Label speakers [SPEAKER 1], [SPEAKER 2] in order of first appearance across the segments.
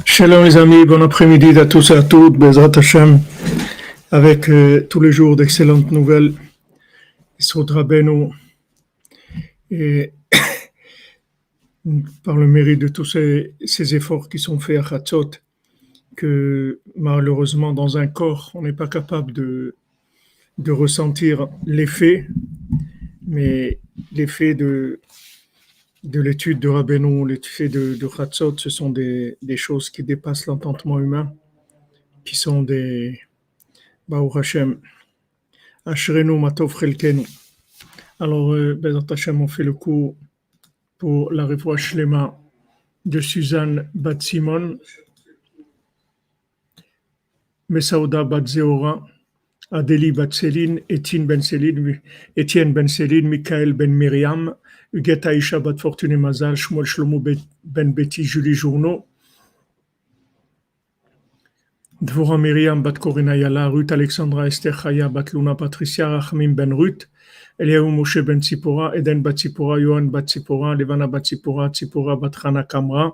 [SPEAKER 1] Shalom les amis, bon après-midi à tous et à toutes, Bezrat Hashem, avec tous les jours d'excellentes nouvelles, Yesod Rabbeinu, et par le mérite de tous ces efforts qui sont faits à Chatzot, que malheureusement dans un corps, on n'est pas capable de ressentir l'effet, mais l'effet de l'étude de Rabbeinu, l'effet de Chatzot, ce sont des choses qui dépassent l'entendement humain, qui sont des Baruch Hashem, Ashrenu Matov Chelkenu. Alors, Bezrat Hashem, on fait le coup pour la révoie Shlema de Suzanne Bat Simon, Mesaouda Bat Zeora, Adélie Bat Céline, Étienne Ben Céline, Michael Ben Myriam, Huguette Aïcha Bat Fortuné Mazal, Shmuel Shlomo Ben Betty, Julie Journeau, Dvorah Myriam Bat Corina Yala, Ruth Alexandra Esther Chaya Bat Luna Patricia, Rachmim Ben Ruth, Eliaou Moshe Ben Tzipora, Eden Bat Tzipora, Yohan Bat Tzipora, Levana Bat Tzipora, Tzipora Bat Chana Kamra,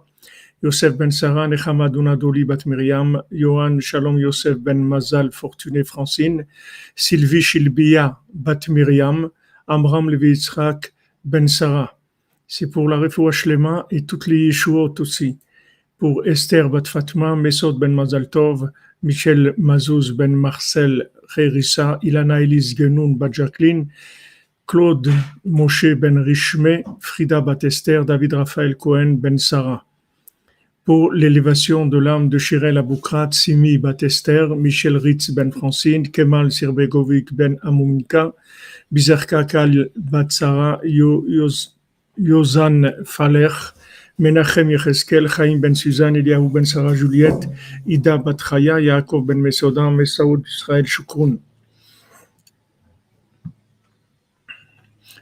[SPEAKER 1] Yosef Ben Sarah, Nechama Donadoli Bat Myriam, Yohan Shalom Yosef Ben Mazal Fortuné Francine, Sylvie Shilbia Bat Myriam, Amram Levi Yitzhak Ben Sarah. C'est pour la Refoua Shlema et toutes les Yeshuot aussi. Pour Esther Bat Fatma, Mesod Ben Mazal Tov, Michel Mazouz Ben Marcel Rerissa, Ilana Elise Genoun Bat Jacqueline, Claude Moshe Ben Richme, Frida Bat Esther, David Raphaël Cohen Ben Sarah. Pour l'élévation de l'âme de Shirel Aboukrat, Simi Bat Esther, Michel Ritz Ben Francine, Kemal Sirbegovic Ben Amoumika, Bizarka Kal Bat Sarah, Yozan Faler, Menachem Yecheskel, Chaim Ben Suzanne, Eliahu Ben Sarah Juliette, Ida Bat Chaya, Yaakov Ben Mesodan, Mesaoud Israël Shukroun.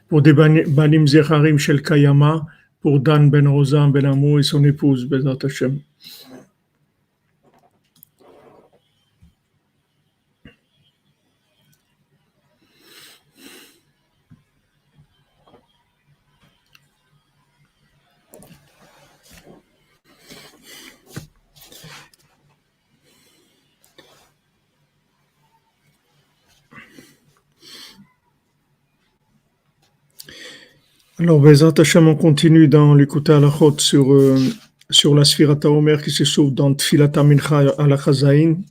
[SPEAKER 1] Pour des Banim Zecharim Shel Kayama, pour Dan Ben Rosan Ben Amou et son épouse, Bezrat Hashem. Alors, Bezrat Hashem, on continue dans l'écoute à la chôte sur la Sfirat HaOmer qui se trouve dans Tfilat HaMincha à la Chazaïn.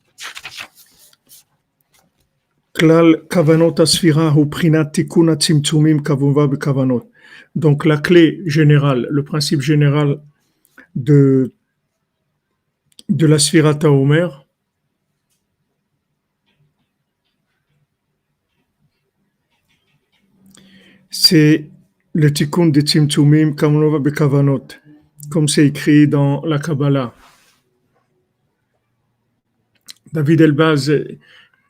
[SPEAKER 1] Klal Kavanot HaSfira hu Prinat Tikun HaTzimtzumim Kavunva Bekavanot. Donc, la clé générale, le principe général de la Sfirat HaOmer, c'est le Tikkun de Tzimtzumim Kavunva Bekavanot, comme c'est écrit dans la Kabbalah. David Elbaz,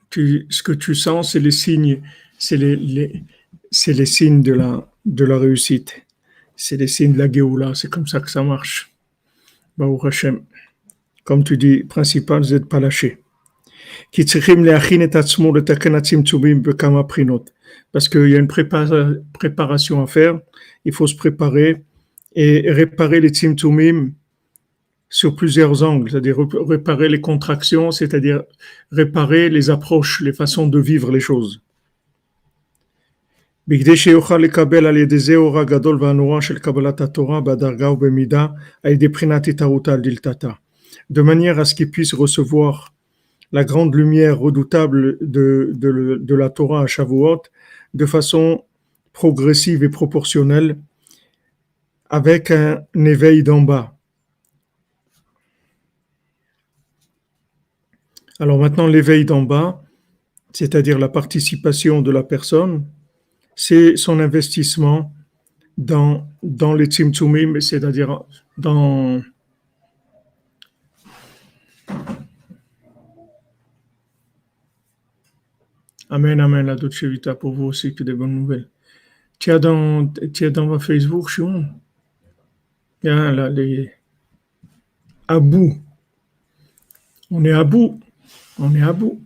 [SPEAKER 1] ce que tu sens, c'est les signes, c'est les signes de la réussite. C'est les signes de la Géoula, c'est comme ça que ça marche. Baruch Hashem. Comme tu dis, principal, vous n'êtes pas lâché. Parce qu'il y a une préparation à faire, il faut se préparer et réparer les tzimtzumim sur plusieurs angles, c'est-à-dire réparer les contractions, c'est-à-dire réparer les approches, les façons de vivre les choses. De manière à ce qu'il puisse recevoir la grande lumière redoutable de la Torah à Shavuot de façon progressive et proportionnelle, avec un éveil d'en bas. Alors maintenant, l'éveil d'en bas, c'est-à-dire la participation de la personne, c'est son investissement dans les tzimtzumim, c'est-à-dire dans Amen, amen, la Dolce Vita pour vous aussi, que des bonnes nouvelles. Tu as dans Facebook, Shion, il y a là, à bout. On est à bout. On est à bout.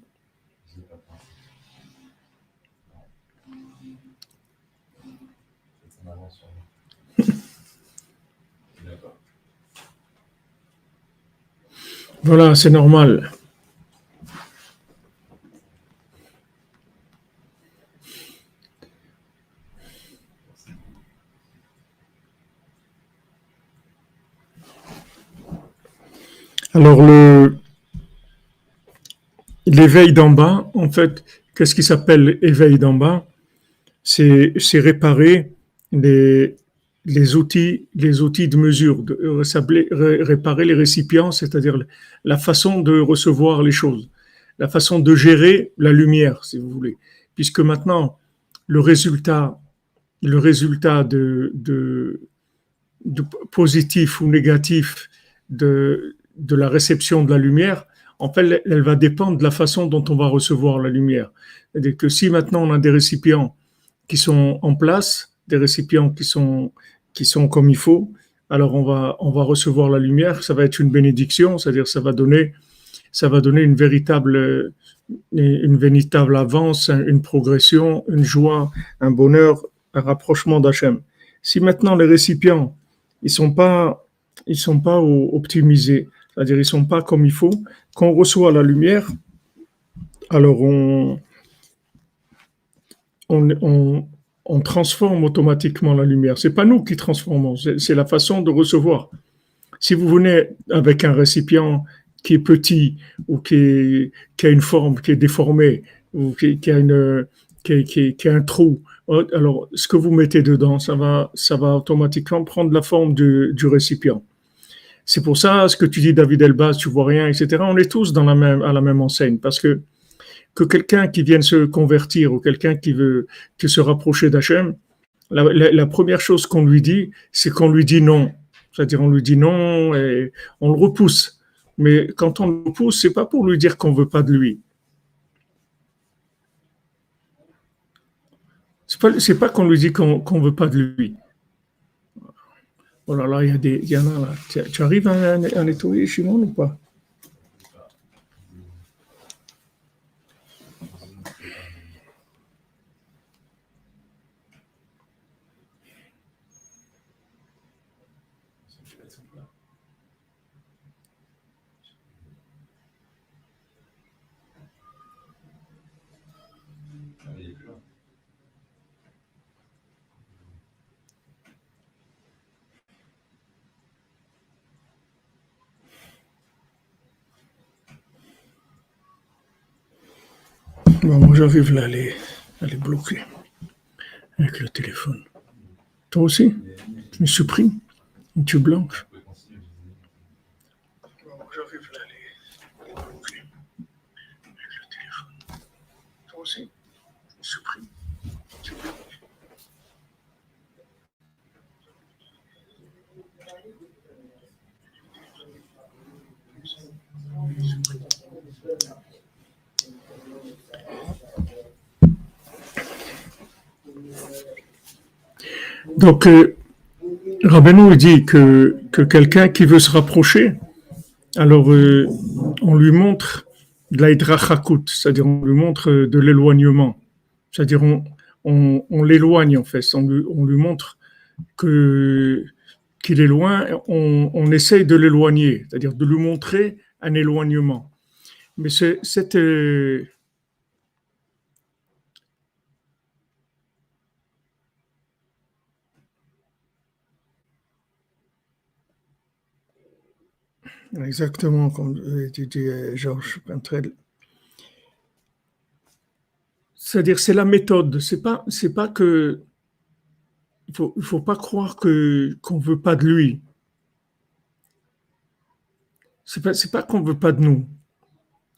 [SPEAKER 1] Voilà, c'est normal. Alors, l'éveil d'en bas, en fait, qu'est-ce qui s'appelle éveil d'en bas? C'est réparer les, les outils de mesure, réparer les récipients, c'est-à-dire la façon de recevoir les choses, la façon de gérer la lumière, si vous voulez. Puisque maintenant, le résultat, le résultat de positif ou négatif de la réception de la lumière, en fait, elle va dépendre de la façon dont on va recevoir la lumière. C'est-à-dire que si maintenant on a des récipients qui sont en place, des récipients qui sont comme il faut, alors on va recevoir la lumière, ça va être une bénédiction, c'est-à-dire ça va donner une véritable avance, une progression, une joie, un bonheur, un rapprochement d'Hachem. Si maintenant les récipients, ils sont pas optimisés, c'est-à-dire ils sont pas comme il faut, quand on reçoit la lumière, alors on, on, on transforme automatiquement la lumière. C'est pas nous qui transformons, c'est la façon de recevoir. Si vous venez avec un récipient qui est petit ou qui a une forme qui est déformée ou qui a qui a un trou, alors ce que vous mettez dedans, ça va automatiquement prendre la forme du récipient. C'est pour ça, ce que tu dis, David Elbaz, tu vois rien, etc. On est tous à la même enseigne parce que quelqu'un qui vienne se convertir ou quelqu'un qui veut se rapprocher d'Hachem, la première chose qu'on lui dit, c'est qu'on lui dit non. C'est-à-dire, on lui dit non et on le repousse. Mais quand on le repousse, c'est pas pour lui dire qu'on veut pas de lui. C'est pas qu'on lui dit qu'on veut pas de lui. Oh là là, il y en a là. Tu arrives à nettoyer, Shimon, ou pas? Bon, moi, j'arrive là à les bloquer avec le téléphone. Toi aussi? Tu me supprimes? Tu blanches? Bon, moi, j'arrive là à les bloquer avec le téléphone. Toi aussi? Tu me supprimes? Tu blanches? Donc, Rabbeinu dit que quelqu'un qui veut se rapprocher, alors on lui montre de l'aidrachakut, c'est-à-dire on lui montre de l'éloignement, c'est-à-dire on l'éloigne en fait, on lui montre que qu'il est loin, on essaye de l'éloigner, c'est-à-dire de lui montrer un éloignement. Mais cette exactement comme tu dis, Georges Pentrel. C'est-à-dire, c'est la méthode. C'est pas que, il faut pas croire qu'on veut pas de lui. C'est pas qu'on veut pas de nous.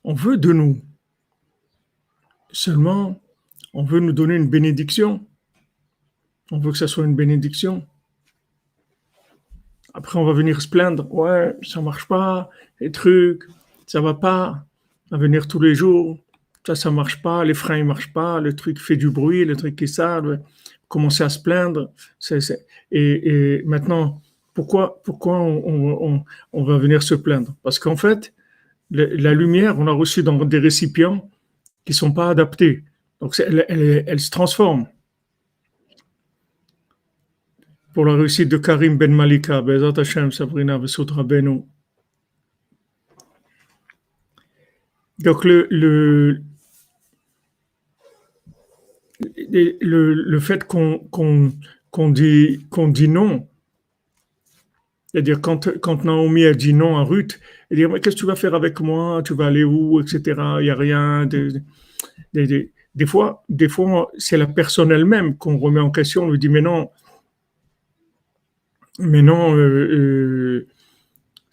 [SPEAKER 1] On veut de nous. Seulement, on veut nous donner une bénédiction. On veut que ça soit une bénédiction. Après, on va venir se plaindre. Ouais, ça marche pas. Les trucs, ça va pas. À venir tous les jours. Ça marche pas. Les freins, ils marchent pas. Le truc fait du bruit. Le truc qui sale. Commencer à se plaindre. Et maintenant, pourquoi on va venir se plaindre? Parce qu'en fait, la lumière, on a reçu dans des récipients qui ne sont pas adaptés. Donc, elle se transforme. pour la réussite de Karim Ben Malika, Bezat Hashem, Sabrina, Vesot Rabbeinu. Donc le fait qu'on dit non, c'est-à-dire quand Naomi a dit non à Ruth, elle dit mais qu'est-ce que tu vas faire avec moi, tu vas aller où, etc. Il n'y a rien. Des fois, c'est la personne elle-même qu'on remet en question, on lui dit mais non,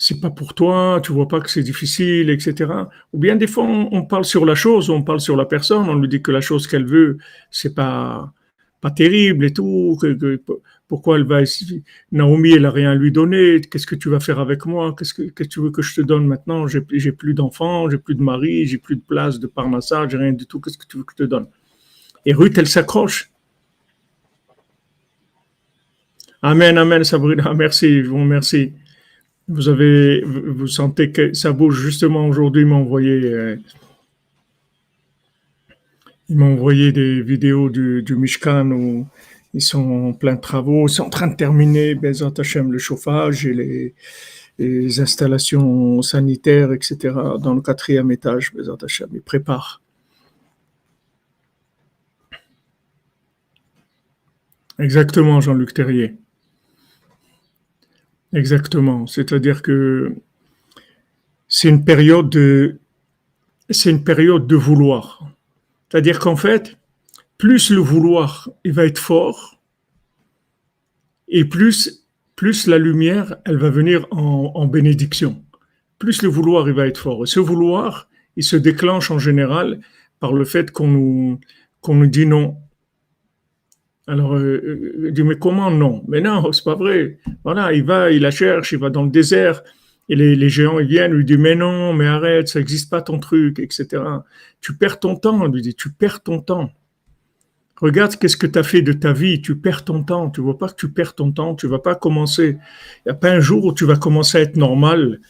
[SPEAKER 1] c'est pas pour toi, tu vois pas que c'est difficile, etc. Ou bien des fois, on parle sur la chose, on parle sur la personne, on lui dit que la chose qu'elle veut, c'est pas terrible et tout, pourquoi elle va, Naomi, elle a rien à lui donner, qu'est-ce que tu vas faire avec moi, qu'est-ce que tu veux que je te donne maintenant, j'ai plus d'enfants, j'ai plus de mari, j'ai plus de place de parnassage, j'ai rien du tout, qu'est-ce que tu veux que je te donne? Et Ruth, elle s'accroche. Amen, amen, Sabrina, merci, je vous remercie. Vous sentez que ça bouge justement aujourd'hui. Il m'a envoyé des vidéos du Mishkan où ils sont en plein travaux, ils sont en train de terminer, Bezat Hashem, le chauffage et les installations sanitaires, etc. dans le 4e étage, Bezat Hashem. Ils préparent. Exactement, Jean-Luc Terrier. Exactement. C'est-à-dire que c'est une période de vouloir. C'est-à-dire qu'en fait, plus le vouloir il va être fort, et plus la lumière elle va venir en bénédiction. Plus le vouloir il va être fort. Et ce vouloir, il se déclenche en général par le fait qu'on nous dit non. Alors, il dit, mais comment non? Mais non, c'est pas vrai. Voilà, il la cherche, il va dans le désert, et les géants, ils viennent, lui disent, mais non, mais arrête, ça n'existe pas ton truc, etc. Tu perds ton temps, lui dit, tu perds ton temps. Regarde qu'est-ce que tu as fait de ta vie, tu perds ton temps, tu vois pas que tu perds ton temps, tu vas pas commencer. Il n'y a pas un jour où tu vas commencer à être normal.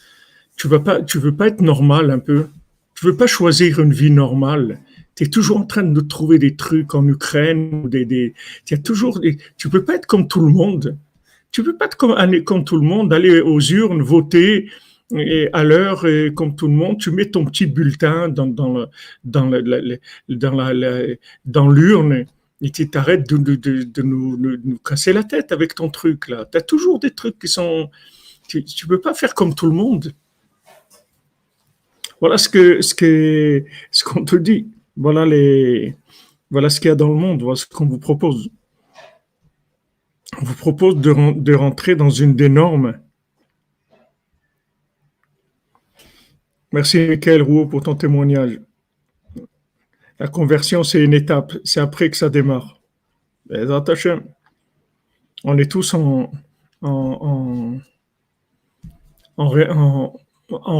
[SPEAKER 1] Tu veux pas être normal un peu. Tu veux pas choisir une vie normale. Tu es toujours en train de trouver des trucs en Ukraine, tu peux pas être comme tout le monde. Tu peux pas être comme tout le monde, aller aux urnes, voter et à l'heure et comme tout le monde. Tu mets ton petit bulletin dans l'urne et tu t'arrêtes de nous casser la tête avec ton truc là. Tu as toujours des trucs qui sont. Tu peux pas faire comme tout le monde. Voilà ce qu'on te dit. Voilà ce qu'il y a dans le monde. Voilà ce qu'on vous propose. On vous propose de rentrer dans une des normes. Merci Michael Rouault pour ton témoignage. La conversion, c'est une étape. C'est après que ça démarre. On est tous en, en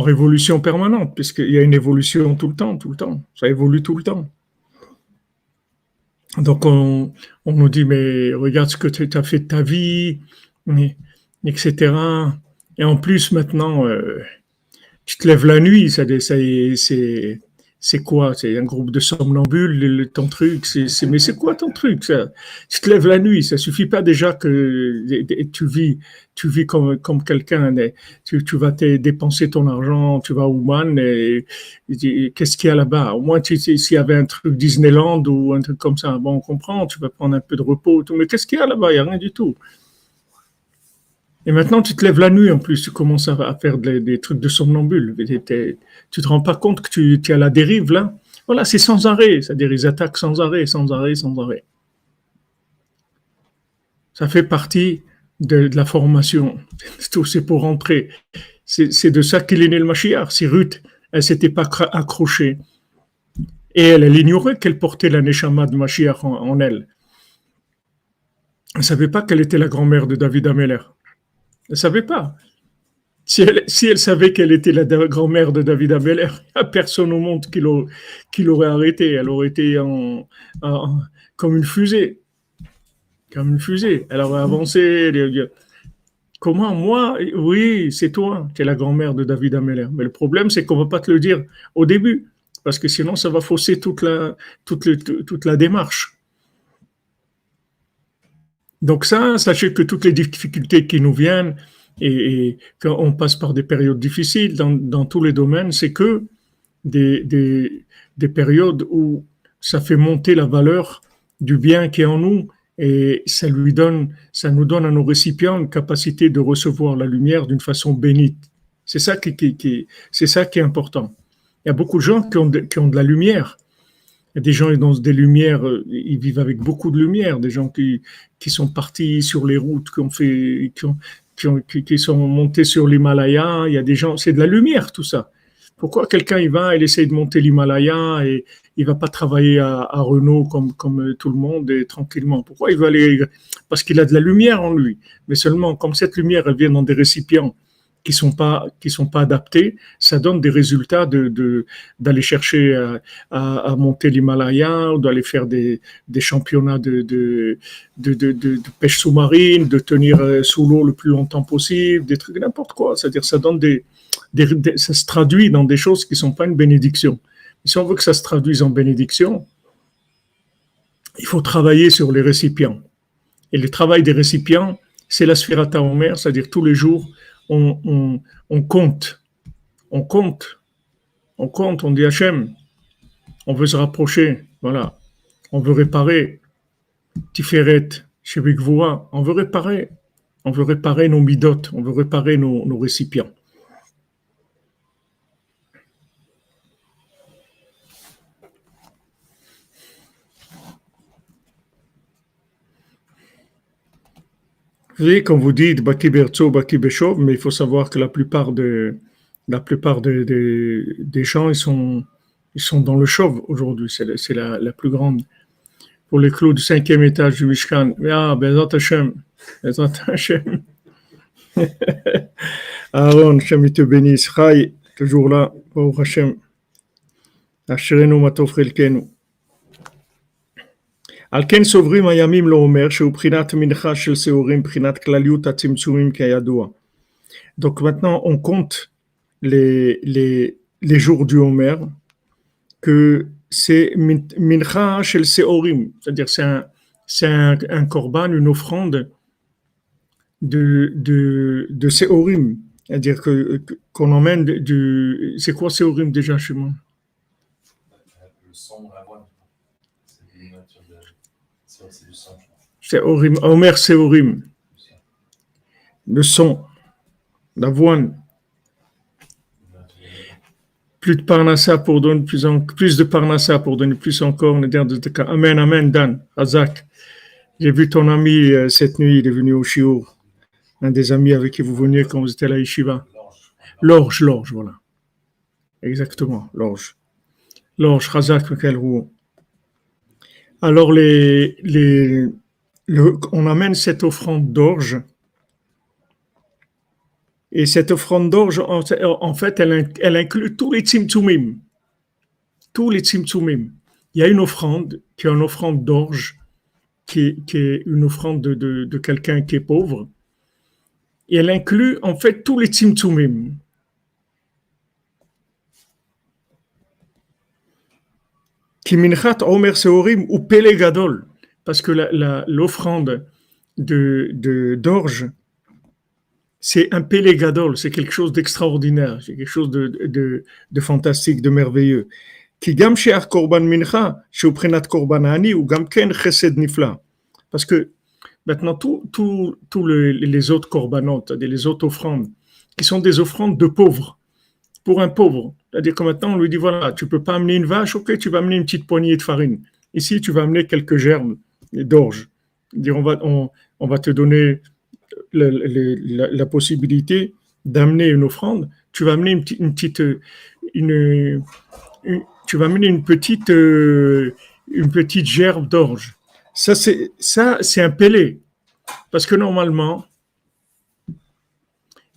[SPEAKER 1] révolution permanente, puisqu'il y a une évolution tout le temps. Ça évolue tout le temps. Donc, on nous dit, mais regarde ce que tu as fait de ta vie, etc. Et en plus, maintenant, tu te lèves la nuit, c'est quoi? C'est un groupe de somnambules, ton truc, mais c'est quoi ton truc, ça? Tu te lèves la nuit, ça suffit pas déjà que tu vis comme quelqu'un, tu vas dépenser ton argent, tu vas à Ouman, qu'est-ce qu'il y a là-bas? Au moins, s'il y avait un truc Disneyland ou un truc comme ça, bon, on comprend, tu vas prendre un peu de repos, tout, mais qu'est-ce qu'il y a là-bas? Il y a rien du tout. Et maintenant, tu te lèves la nuit en plus, tu commences à faire des trucs de somnambule. Tu te rends pas compte que tu es à la dérive là. Voilà, c'est sans arrêt, c'est-à-dire ils attaquent sans arrêt, sans arrêt, sans arrêt. Ça fait partie de la formation. C'est pour rentrer. C'est de ça qu'il est né le Mashiach. Si Ruth, elle s'était pas accrochée et elle ignorait qu'elle portait la Neshama de Mashiach en elle. Elle savait pas qu'elle était la grand-mère de David Ameller. Elle ne savait pas. Si elle savait qu'elle était la grand-mère de David Ameller, il n'y a personne au monde qui l'aurait arrêtée. Elle aurait été comme une fusée. Comme une fusée. Elle aurait avancé. Comment moi? Oui, c'est toi qui es la grand-mère de David Ameller. Mais le problème, c'est qu'on ne va pas te le dire au début. Parce que sinon, ça va fausser toute la démarche. Donc ça, sachez que toutes les difficultés qui nous viennent et quand on passe par des périodes difficiles dans tous les domaines, c'est que des, des, des périodes où ça fait monter la valeur du bien qui est en nous et ça nous donne à nos récipients une capacité de recevoir la lumière d'une façon bénite. C'est ça qui est important. Il y a beaucoup de gens qui ont de la lumière. Il y a des gens qui ont des lumières, ils vivent avec beaucoup de lumière, des gens qui sont partis sur les routes, qui sont montés sur l'Himalaya. Il y a des gens, c'est de la lumière tout ça. Pourquoi quelqu'un il essaye de monter l'Himalaya et il va pas travailler à Renault comme tout le monde et tranquillement. Pourquoi il veut aller? Parce qu'il a de la lumière en lui. Mais seulement comme cette lumière elle vient dans des récipients qui sont pas adaptés, ça donne des résultats d'aller chercher à monter l'Himalaya ou d'aller faire des championnats de pêche sous-marine, de tenir sous l'eau le plus longtemps possible, des trucs n'importe quoi. C'est-à-dire ça donne ça se traduit dans des choses qui sont pas une bénédiction. Si on veut que ça se traduise en bénédiction, il faut travailler sur les récipients. Et le travail des récipients, c'est la Sphirata Omer, c'est-à-dire tous les jours, on compte, on compte, on compte, on dit Hachem, on veut se rapprocher, voilà, on veut réparer, Tiferet, Shebikvoa, on veut réparer nos midotes, on veut réparer nos récipients. Vous voyez, quand vous dites Baki Bertso, Baki Beshov, mais il faut savoir que des gens, ils sont dans le chauve aujourd'hui. C'est la plus grande. Pour les clous du 5e étage du Mishkan. Ah, Bezat Hashem. Bezat Hashem. Aaron, Hashem, il te bénisse. Chai, toujours là. Baruch Hashem. Asherenu matov chelkenu. על כן סוברים הימים לא אומר שהוא בחינת מנחה של שעורים, בחינת כלליות הצמצומים כידוע. Donc maintenant on compte les jours du Homer que c'est mincha shel seorim, c'est-à-dire c'est un korban, une offrande de seorim, c'est-à-dire qu'on emmène c'est quoi seorim déjà chez moi? Le sang, l'avoine. C'est du sang. Seorim, Homer seorim, le son, l'avoine. Plus de parnassa pour donner plus de parnassa pour donner plus encore. Amen, amen, Dan, Razak. J'ai vu ton ami cette nuit, il est venu au Shiur. Un des amis avec qui vous veniez quand vous étiez à la Yeshiva. L'orge, voilà. Exactement, l'orge. L'orge, Razak, Michael Roux. Alors, on amène cette offrande d'orge. Et cette offrande d'orge, en fait, elle inclut tous les tzimtzumim. Tous les tzimtzumim. Il y a une offrande qui est une offrande d'orge, qui est une offrande de quelqu'un qui est pauvre. Et elle inclut, en fait, tous les tzimtzumim. Ki minchat omer seorim ou pele gadol. Parce que l'offrande d'orge, c'est un pélé gadol, c'est quelque chose d'extraordinaire, c'est quelque chose de fantastique, de merveilleux. Ki gam she'ach korban mincha, she'u prinat korban ani, ou gam ken chesed nifla. Parce que maintenant, tous les autres korbanot, les autres offrandes, qui sont des offrandes de pauvres, pour un pauvre. C'est-à-dire que maintenant, on lui dit, voilà, tu peux pas amener une vache, ok, tu vas amener une petite poignée de farine. Ici, tu vas amener quelques gerbes d'orge. On va te donner la possibilité d'amener une offrande, tu vas amener une petite gerbe d'orge. Ça c'est un pélé, parce que normalement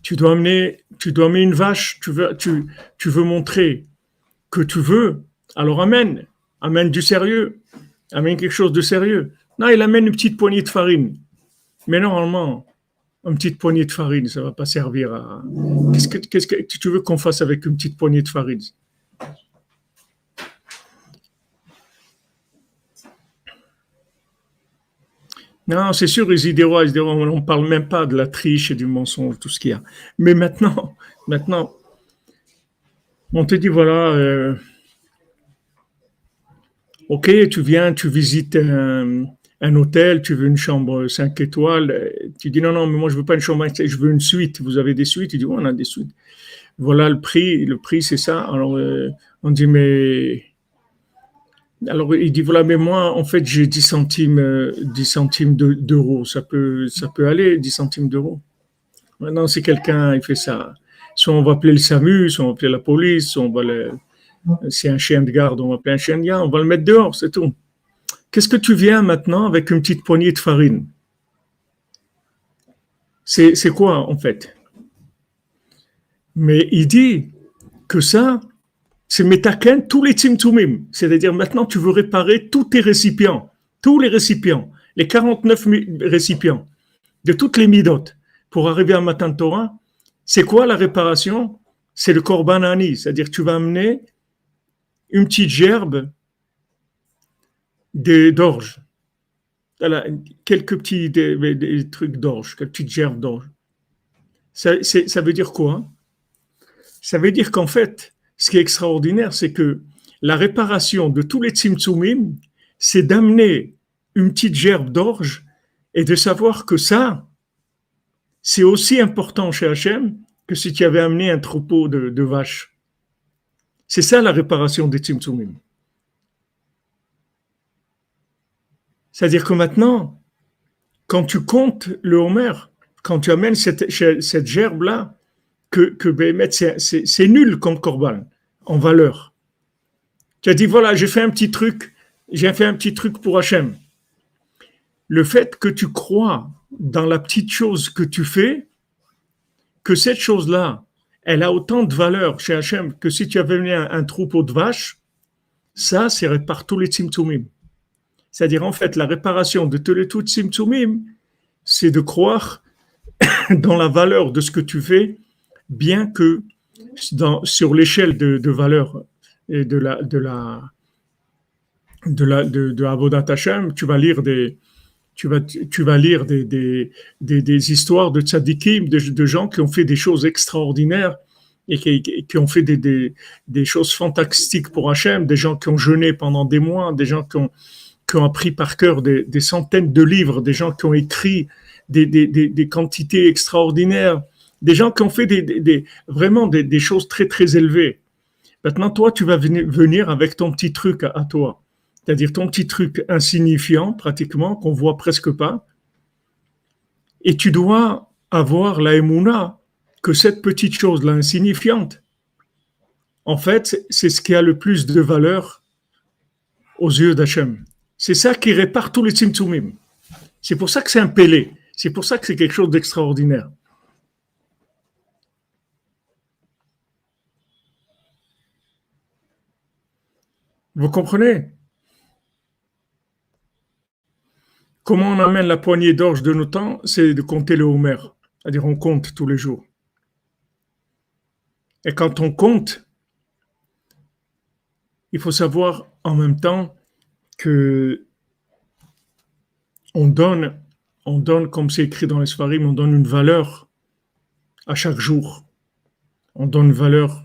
[SPEAKER 1] tu dois amener une vache, tu veux montrer que tu veux, alors amène du sérieux, amène quelque chose de sérieux. Non, il amène une petite poignée de farine, mais normalement une petite poignée de farine, ça ne va pas servir à... Qu'est-ce que tu veux qu'on fasse avec une petite poignée de farine? Non, c'est sûr, ils diront, on ne parle même pas de la triche et du mensonge, tout ce qu'il y a. Mais maintenant, on te dit, voilà, ok, tu viens, tu visites un hôtel, tu veux une chambre 5 étoiles, tu dis, non, non, mais moi, je veux pas une chambre 5 étoiles, je veux une suite. Vous avez des suites? Tu dis, oui, on a des suites. Voilà le prix, c'est ça. Alors, on dit, mais alors, il dit, voilà, mais moi, en fait, j'ai 10 centimes, 10 centimes d'euros. Ça peut aller, 10 centimes d'euros. Maintenant, si quelqu'un, il fait ça, soit on va appeler le SAMU, soit on va appeler la police, soit on va c'est un chien de garde, on va appeler un chien de garde, on va le mettre dehors, c'est tout. Qu'est-ce que tu viens maintenant avec une petite poignée de farine? C'est quoi, en fait? Mais il dit que ça, c'est metaken tous les tzimtzumim. C'est-à-dire maintenant tu veux réparer tous tes récipients, tous les récipients, les 49 récipients de toutes les midotes pour arriver à Matan Torah. C'est quoi la réparation? C'est le korban ani, c'est-à-dire tu vas amener une petite gerbe d'orge. Voilà, quelques petits des trucs d'orge, quelques petites gerbes d'orge. Ça veut dire quoi? Ça veut dire qu'en fait, ce qui est extraordinaire, c'est que la réparation de tous les tzimtzumim, c'est d'amener une petite gerbe d'orge et de savoir que ça, c'est aussi important chez Hachem que si tu avais amené un troupeau de vaches. C'est ça la réparation des tzimtzumim. C'est-à-dire que maintenant, quand tu comptes le Homer, quand tu amènes cette gerbe-là, que Béhémet, c'est nul comme korban en valeur. Tu as dit, voilà, j'ai fait un petit truc pour Hachem. Le fait que tu crois dans la petite chose que tu fais, que cette chose-là, elle a autant de valeur chez Hachem que si tu avais venu un troupeau de vaches, ça, c'est répare tous les tzimtzumim. C'est-à-dire, en fait, la réparation de tous les tzimtzumim, c'est de croire dans la valeur de ce que tu fais, bien que sur l'échelle de valeur et de Avodat Hashem, tu vas lire des histoires de tzadikim, de gens qui ont fait des choses extraordinaires et qui ont fait des choses fantastiques pour Hachem, des gens qui ont jeûné pendant des mois, des gens qui ont appris par cœur des centaines de livres, des gens qui ont écrit des quantités extraordinaires, des gens qui ont fait vraiment des choses très, très élevées. Maintenant, toi, tu vas venir avec ton petit truc à toi. C'est-à-dire ton petit truc insignifiant, pratiquement, qu'on voit presque pas. Et tu dois avoir la émouna que cette petite chose-là, insignifiante, en fait, c'est ce qui a le plus de valeur aux yeux d'Hachem. C'est ça qui répare tous les tzimtzumim. C'est pour ça que c'est un pélé. C'est pour ça que c'est quelque chose d'extraordinaire. Vous comprenez? Comment on amène la poignée d'orge de nos temps? C'est de compter le Homer. C'est-à-dire on compte tous les jours. Et quand on compte, il faut savoir en même temps que on donne, comme c'est écrit dans les Sfarim, on donne une valeur à chaque jour. On donne une valeur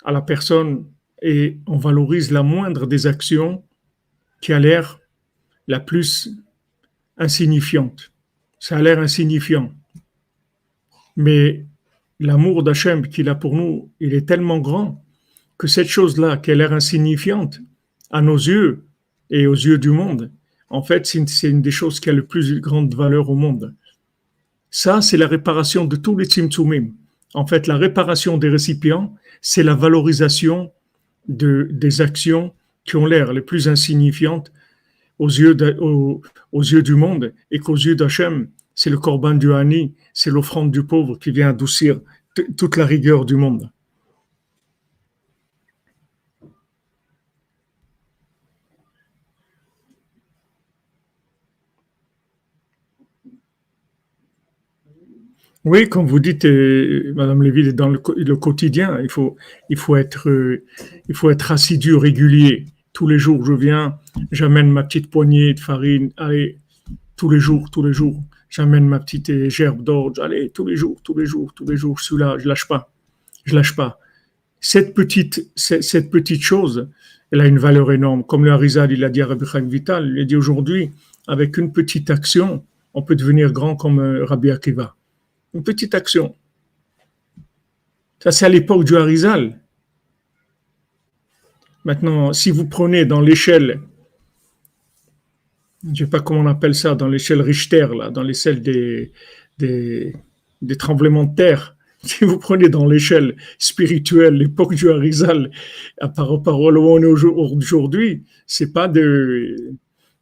[SPEAKER 1] à la personne et on valorise la moindre des actions qui a l'air la plus insignifiante. Ça a l'air insignifiant. Mais l'amour d'Hachem qu'il a pour nous, il est tellement grand que cette chose-là, qui a l'air insignifiante à nos yeux et aux yeux du monde, en fait, c'est une des choses qui a le plus grande valeur au monde. Ça, c'est la réparation de tous les tzimtzumim. En fait, la réparation des récipients, c'est la valorisation des actions qui ont l'air les plus insignifiantes aux yeux du monde et qu'aux yeux d'Hachem, c'est le korban du Hani, c'est l'offrande du pauvre qui vient adoucir toute la rigueur du monde. Oui, comme vous dites, Madame Lévy, dans le quotidien, il faut être assidu, régulier. Tous les jours, je viens, j'amène ma petite poignée de farine. Allez, tous les jours, j'amène ma petite gerbe d'orge, allez, tous les jours, tous les jours, tous les jours, celui-là, je lâche pas. Cette petite chose, elle a une valeur énorme. Comme le Harizal, il a dit à Rabbi Chaim Vital, il a dit aujourd'hui, avec une petite action, on peut devenir grand comme Rabbi Akiva. Une petite action. Ça, c'est à l'époque du Harizal. Maintenant, si vous prenez dans l'échelle, je ne sais pas comment on appelle ça, dans l'échelle Richter, là, dans l'échelle des, des tremblements de terre, si vous prenez dans l'échelle spirituelle l'époque du Harizal par rapport à où on est aujourd'hui, c'est pas de.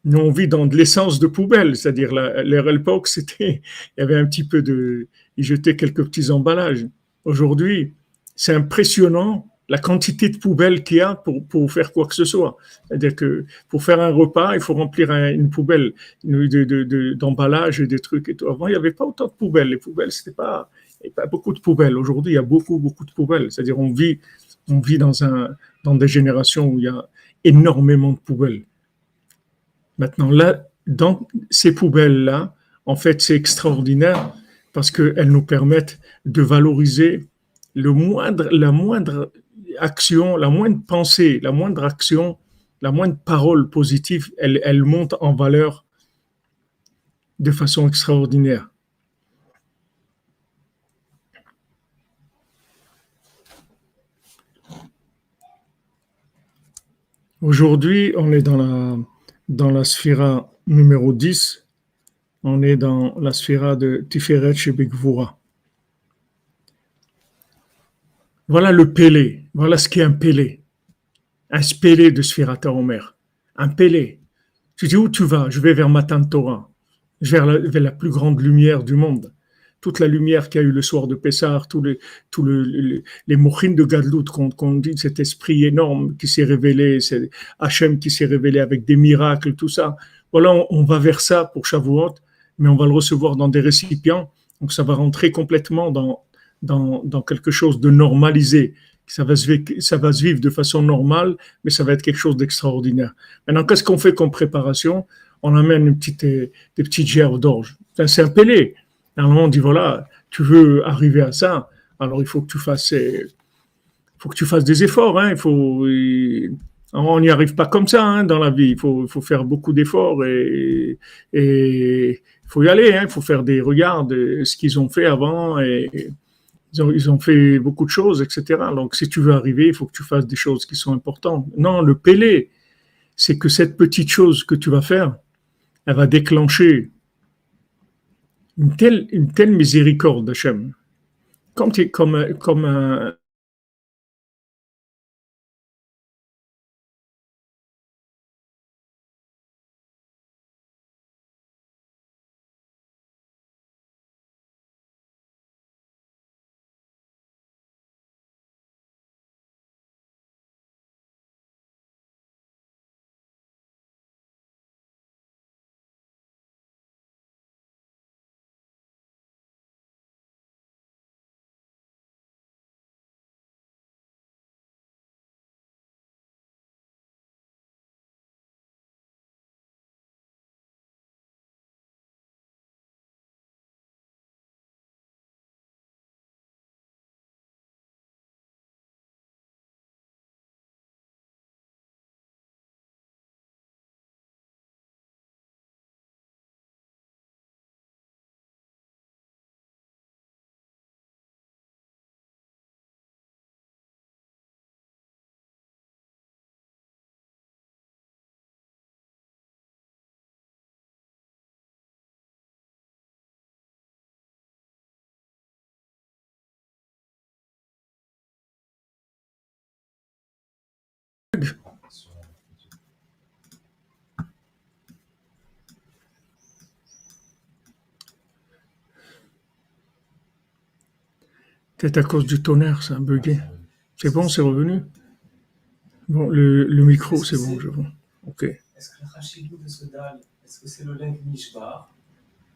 [SPEAKER 1] Nous, on vit dans de l'essence de poubelle, c'est-à-dire l'époque, c'était, il y avait un petit peu de, ils jetaient quelques petits emballages. Aujourd'hui, c'est impressionnant la quantité de poubelles qu'il y a pour faire quoi que ce soit. C'est-à-dire que pour faire un repas, il faut remplir une poubelle d'emballage et des trucs et tout. Avant, il n'y avait pas autant de poubelles. Les poubelles, c'était pas, il n'y a pas beaucoup de poubelles. Aujourd'hui, il y a beaucoup, beaucoup de poubelles. C'est-à-dire on vit dans des générations où il y a énormément de poubelles. Maintenant, là, dans ces poubelles-là, en fait, c'est extraordinaire parce qu'elles nous permettent de valoriser la moindre action, la moindre pensée, la moindre action, la moindre parole positive, elle monte en valeur de façon extraordinaire. Aujourd'hui, on est dans la sphira numéro 10, on est dans la sphira de Tiferet Shebekvura. Voilà le Pélé, voilà ce qu'est un Pélé de Sphirata Omer. Un Pélé. Tu dis où tu vas? Je vais vers Matan Torah, vers la plus grande lumière du monde. Toute la lumière qu'il y a eu le soir de Pessah, les mochines de Gadlout qu'on dit, cet esprit énorme qui s'est révélé, c'est Hachem qui s'est révélé avec des miracles, tout ça. Voilà, on va vers ça pour Shavuot, mais on va le recevoir dans des récipients. Donc ça va rentrer complètement dans quelque chose de normalisé. Ça va se vivre de façon normale, mais ça va être quelque chose d'extraordinaire. Maintenant, qu'est-ce qu'on fait comme préparation? On amène des petites gerbes d'orge. C'est un pélé. Normalement, on dit voilà, tu veux arriver à ça, alors il faut que tu fasses des efforts. Hein. On n'y arrive pas comme ça hein, dans la vie. Il faut faire beaucoup d'efforts et il faut y aller. Hein. Il faut faire des regards de ce qu'ils ont fait avant et ils ont fait beaucoup de choses, etc. Donc, si tu veux arriver, il faut que tu fasses des choses qui sont importantes. Non, le pélé, c'est que cette petite chose que tu vas faire, elle va déclencher une telle miséricorde d'Hachem. Comme un. Peut-être à cause du tonnerre, ça a bugué. C'est bon, c'est revenu? Bon, le micro, c'est bon, je vois. Ok.
[SPEAKER 2] Est-ce que le Rachidou de ce dalle, est-ce que c'est le Lev Mishbar,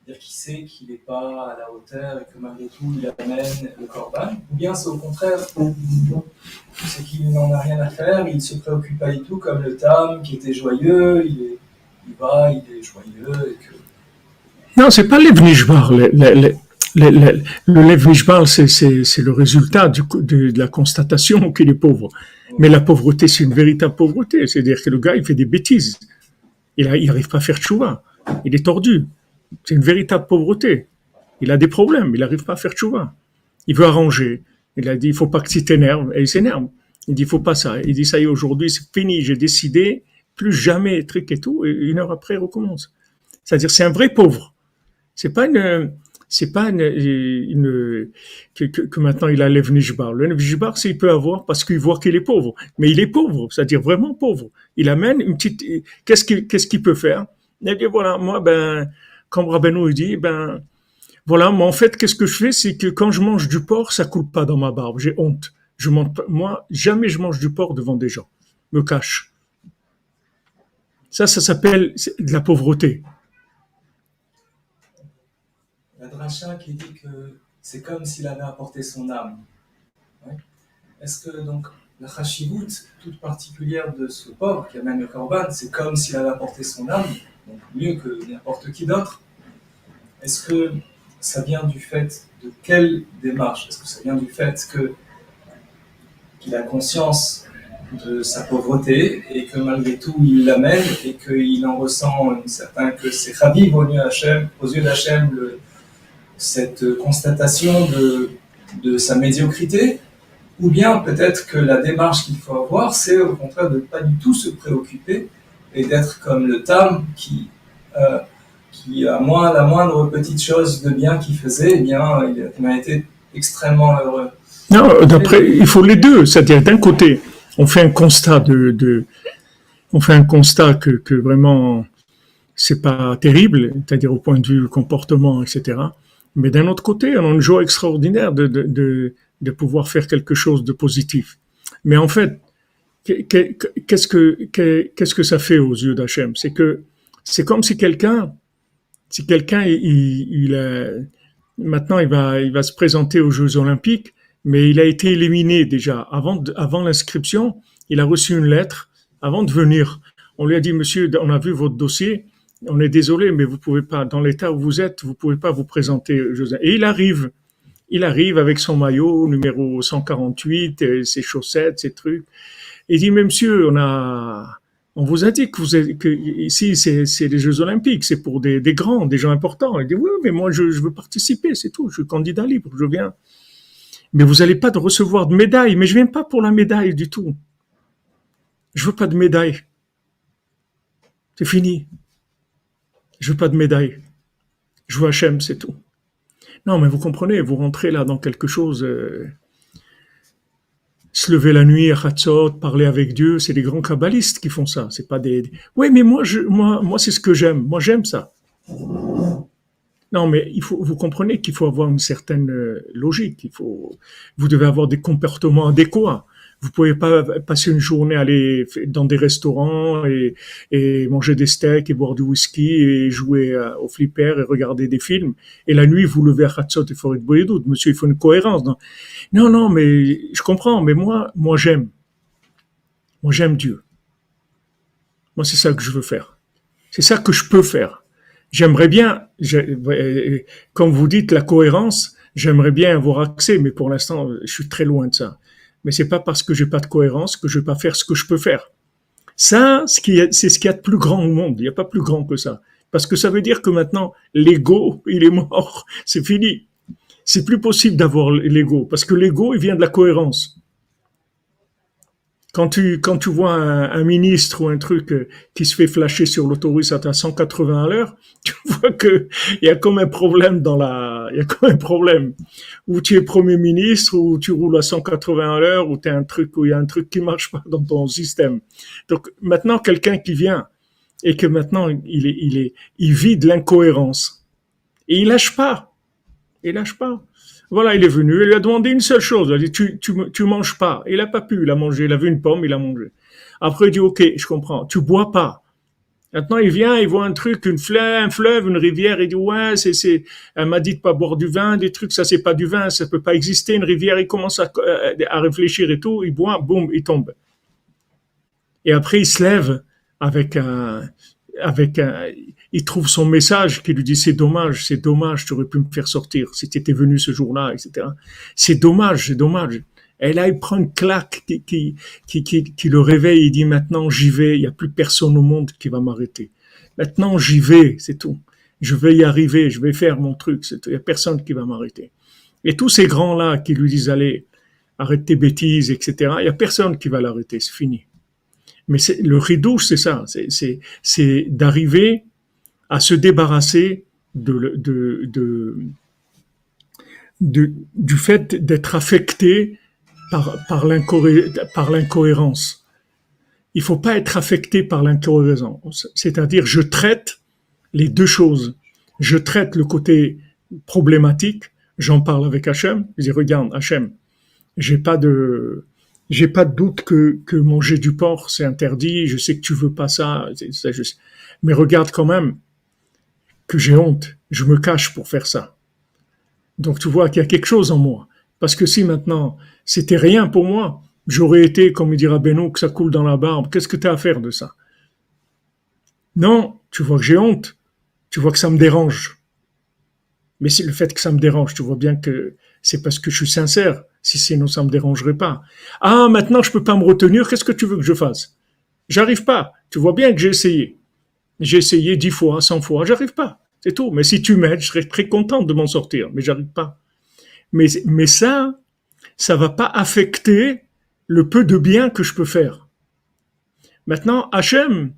[SPEAKER 2] c'est-à-dire qu'il sait qu'il n'est pas à la hauteur et que malgré tout il amène le Corban, ou bien c'est au contraire, c'est qu'il n'en a rien à faire, il ne se préoccupe pas du tout, comme le Tam qui était joyeux, il est joyeux et que
[SPEAKER 1] Non, c'est pas Lev Nishbar. Le Lev Nishbar, c'est le résultat de la constatation qu'il est pauvre. Mais la pauvreté, c'est une véritable pauvreté. C'est-à-dire que le gars, il fait des bêtises. Il n'arrive pas à faire tchouva. Il est tordu. C'est une véritable pauvreté. Il a des problèmes. Il n'arrive pas à faire tchouva. Il veut arranger. Il a dit, il faut pas que tu t'énerves. Et il s'énerve. Il dit, il faut pas ça. Il dit, ça y est, aujourd'hui, c'est fini. J'ai décidé, plus jamais, truc et tout. Et une heure après, il recommence. C'est-à-dire, c'est un vrai pauvre. C'est pas que maintenant il a l'Ev Nishbar. Le Lev Nishbar, c'est il peut avoir parce qu'il voit qu'il est pauvre. Mais il est pauvre, c'est-à-dire vraiment pauvre. Il amène une petite, qu'est-ce qu'il peut faire? Il dit, voilà, moi, comme Rabbeinu, il dit, voilà, moi, en fait, qu'est-ce que je fais? C'est que quand je mange du porc, ça coule pas dans ma barbe. J'ai honte. Je mange pas, moi, jamais je mange du porc devant des gens. Me cache. Ça s'appelle de la pauvreté.
[SPEAKER 2] La dracha qui dit que c'est comme s'il avait apporté son âme. Ouais. Est-ce que donc la chashivut toute particulière de ce pauvre qui amène le korban, c'est comme s'il avait apporté son âme, donc mieux que n'importe qui d'autre? Est-ce que ça vient du fait de quelle démarche? Est-ce que ça vient du fait qu'il a conscience de sa pauvreté et que malgré tout il l'amène et qu'il en ressent une certaine, que c'est chaviv aux yeux d'Hachem, cette constatation de sa médiocrité, ou bien peut-être que la démarche qu'il faut avoir, c'est au contraire de ne pas du tout se préoccuper et d'être comme le Tam qui à la moindre petite chose de bien qu'il faisait, eh bien, il a été extrêmement heureux.
[SPEAKER 1] Non, d'après, il faut les deux. C'est-à-dire, d'un côté, on fait un constat on fait un constat que vraiment, c'est pas terrible, c'est-à-dire au point de vue comportement, etc. Mais d'un autre côté, on a une joie extraordinaire de pouvoir faire quelque chose de positif. Mais en fait, qu'est-ce que ça fait aux yeux d'Hachem? C'est comme si quelqu'un, maintenant il va se présenter aux Jeux Olympiques, mais il a été éliminé déjà avant l'inscription. Il a reçu une lettre avant de venir. On lui a dit, monsieur, on a vu votre dossier. On est désolé, mais vous pouvez pas, dans l'état où vous êtes, vous pouvez pas vous présenter. Et il arrive avec son maillot numéro 148, ses chaussettes, ses trucs. Il dit, mais monsieur, on vous a dit que ici c'est les Jeux Olympiques, c'est pour des grands, des gens importants. Il dit, oui, mais moi je veux participer, c'est tout. Je suis candidat libre, je viens. Mais vous allez pas recevoir de médaille. Mais je viens pas pour la médaille du tout. Je veux pas de médaille. C'est fini. Je veux pas de médaille. Je veux Hachem, c'est tout. Non, mais vous comprenez, vous rentrez là dans quelque chose. Se lever la nuit à Hatzot, parler avec Dieu, c'est des grands kabbalistes qui font ça. C'est pas Oui, mais moi, c'est ce que j'aime. Moi, j'aime ça. Non, mais vous comprenez qu'il faut avoir une certaine logique. Vous devez avoir des comportements adéquats. Vous pouvez pas passer une journée aller dans des restaurants et manger des steaks et boire du whisky et jouer au flipper et regarder des films. Et la nuit, vous levez à Hatzot et Foret Boyedout. Monsieur, il faut une cohérence. Non, mais je comprends. Mais moi, j'aime. Moi, j'aime Dieu. Moi, c'est ça que je veux faire. C'est ça que je peux faire. J'aimerais bien, comme vous dites, la cohérence, j'aimerais bien avoir accès, mais pour l'instant, je suis très loin de ça. Mais c'est pas parce que j'ai pas de cohérence que je vais pas faire ce que je peux faire. Ça, c'est ce qu'il y a de plus grand au monde. Il n'y a pas plus grand que ça. Parce que ça veut dire que maintenant, l'ego, il est mort. C'est fini. C'est plus possible d'avoir l'ego. Parce que l'ego, il vient de la cohérence. Quand tu vois un ministre ou un truc qui se fait flasher sur l'autoroute à 180 à l'heure, tu vois que il y a comme un problème il y a comme un problème. Ou tu es premier ministre, ou tu roules à 180 à l'heure, ou il y a un truc qui marche pas dans ton système. Donc, maintenant, quelqu'un qui vient, et que maintenant, il vit de l'incohérence. Et il lâche pas. Il lâche pas. Voilà, il est venu, il lui a demandé une seule chose. Il a dit, tu manges pas. Il a pas pu, il a mangé. Il a vu une pomme, il a mangé. Après, il dit, ok, je comprends. Tu bois pas. Maintenant, il vient, il voit un truc, un fleuve, une rivière. Il dit, ouais, elle m'a dit de pas boire du vin, des trucs, ça c'est pas du vin, ça peut pas exister, une rivière. Il commence à réfléchir et tout. Il boit, boum, il tombe. Et après, il se lève avec il trouve son message qui lui dit c'est dommage, tu aurais pu me faire sortir si tu étais venu ce jour-là, etc. C'est dommage, c'est dommage. Et là, il prend une claque qui le réveille. Il dit maintenant j'y vais. Il n'y a plus personne au monde qui va m'arrêter. Maintenant j'y vais, c'est tout. Je vais y arriver, je vais faire mon truc. C'est tout. Il n'y a personne qui va m'arrêter. Et tous ces grands-là qui lui disent allez, arrête tes bêtises, etc. Il n'y a personne qui va l'arrêter, c'est fini. Mais le ridouche, c'est ça, c'est d'arriver à se débarrasser du fait d'être affecté par l'incohérence. Il faut pas être affecté par l'incohérence. C'est-à-dire, je traite les deux choses. Je traite le côté problématique, j'en parle avec Hachem, je dis, regarde, Hachem, j'ai pas de doute que manger du porc, c'est interdit, je sais que tu veux pas ça, mais regarde quand même que j'ai honte, je me cache pour faire ça. Donc tu vois qu'il y a quelque chose en moi. Parce que si maintenant c'était rien pour moi, j'aurais été, comme il dira Benoît, que ça coule dans la barbe, qu'est-ce que tu as à faire de ça? Non, tu vois que j'ai honte, tu vois que ça me dérange. Mais c'est le fait que ça me dérange, tu vois bien que c'est parce que je suis sincère. Si sinon, ça me dérangerait pas. Ah, maintenant, je peux pas me retenir. Qu'est-ce que tu veux que je fasse? J'arrive pas. Tu vois bien que j'ai essayé. J'ai essayé 10 fois, 100 fois. J'arrive pas. C'est tout. Mais si tu m'aides, je serais très content de m'en sortir. Mais j'arrive pas. Mais ça va pas affecter le peu de bien que je peux faire. Maintenant, Hachem,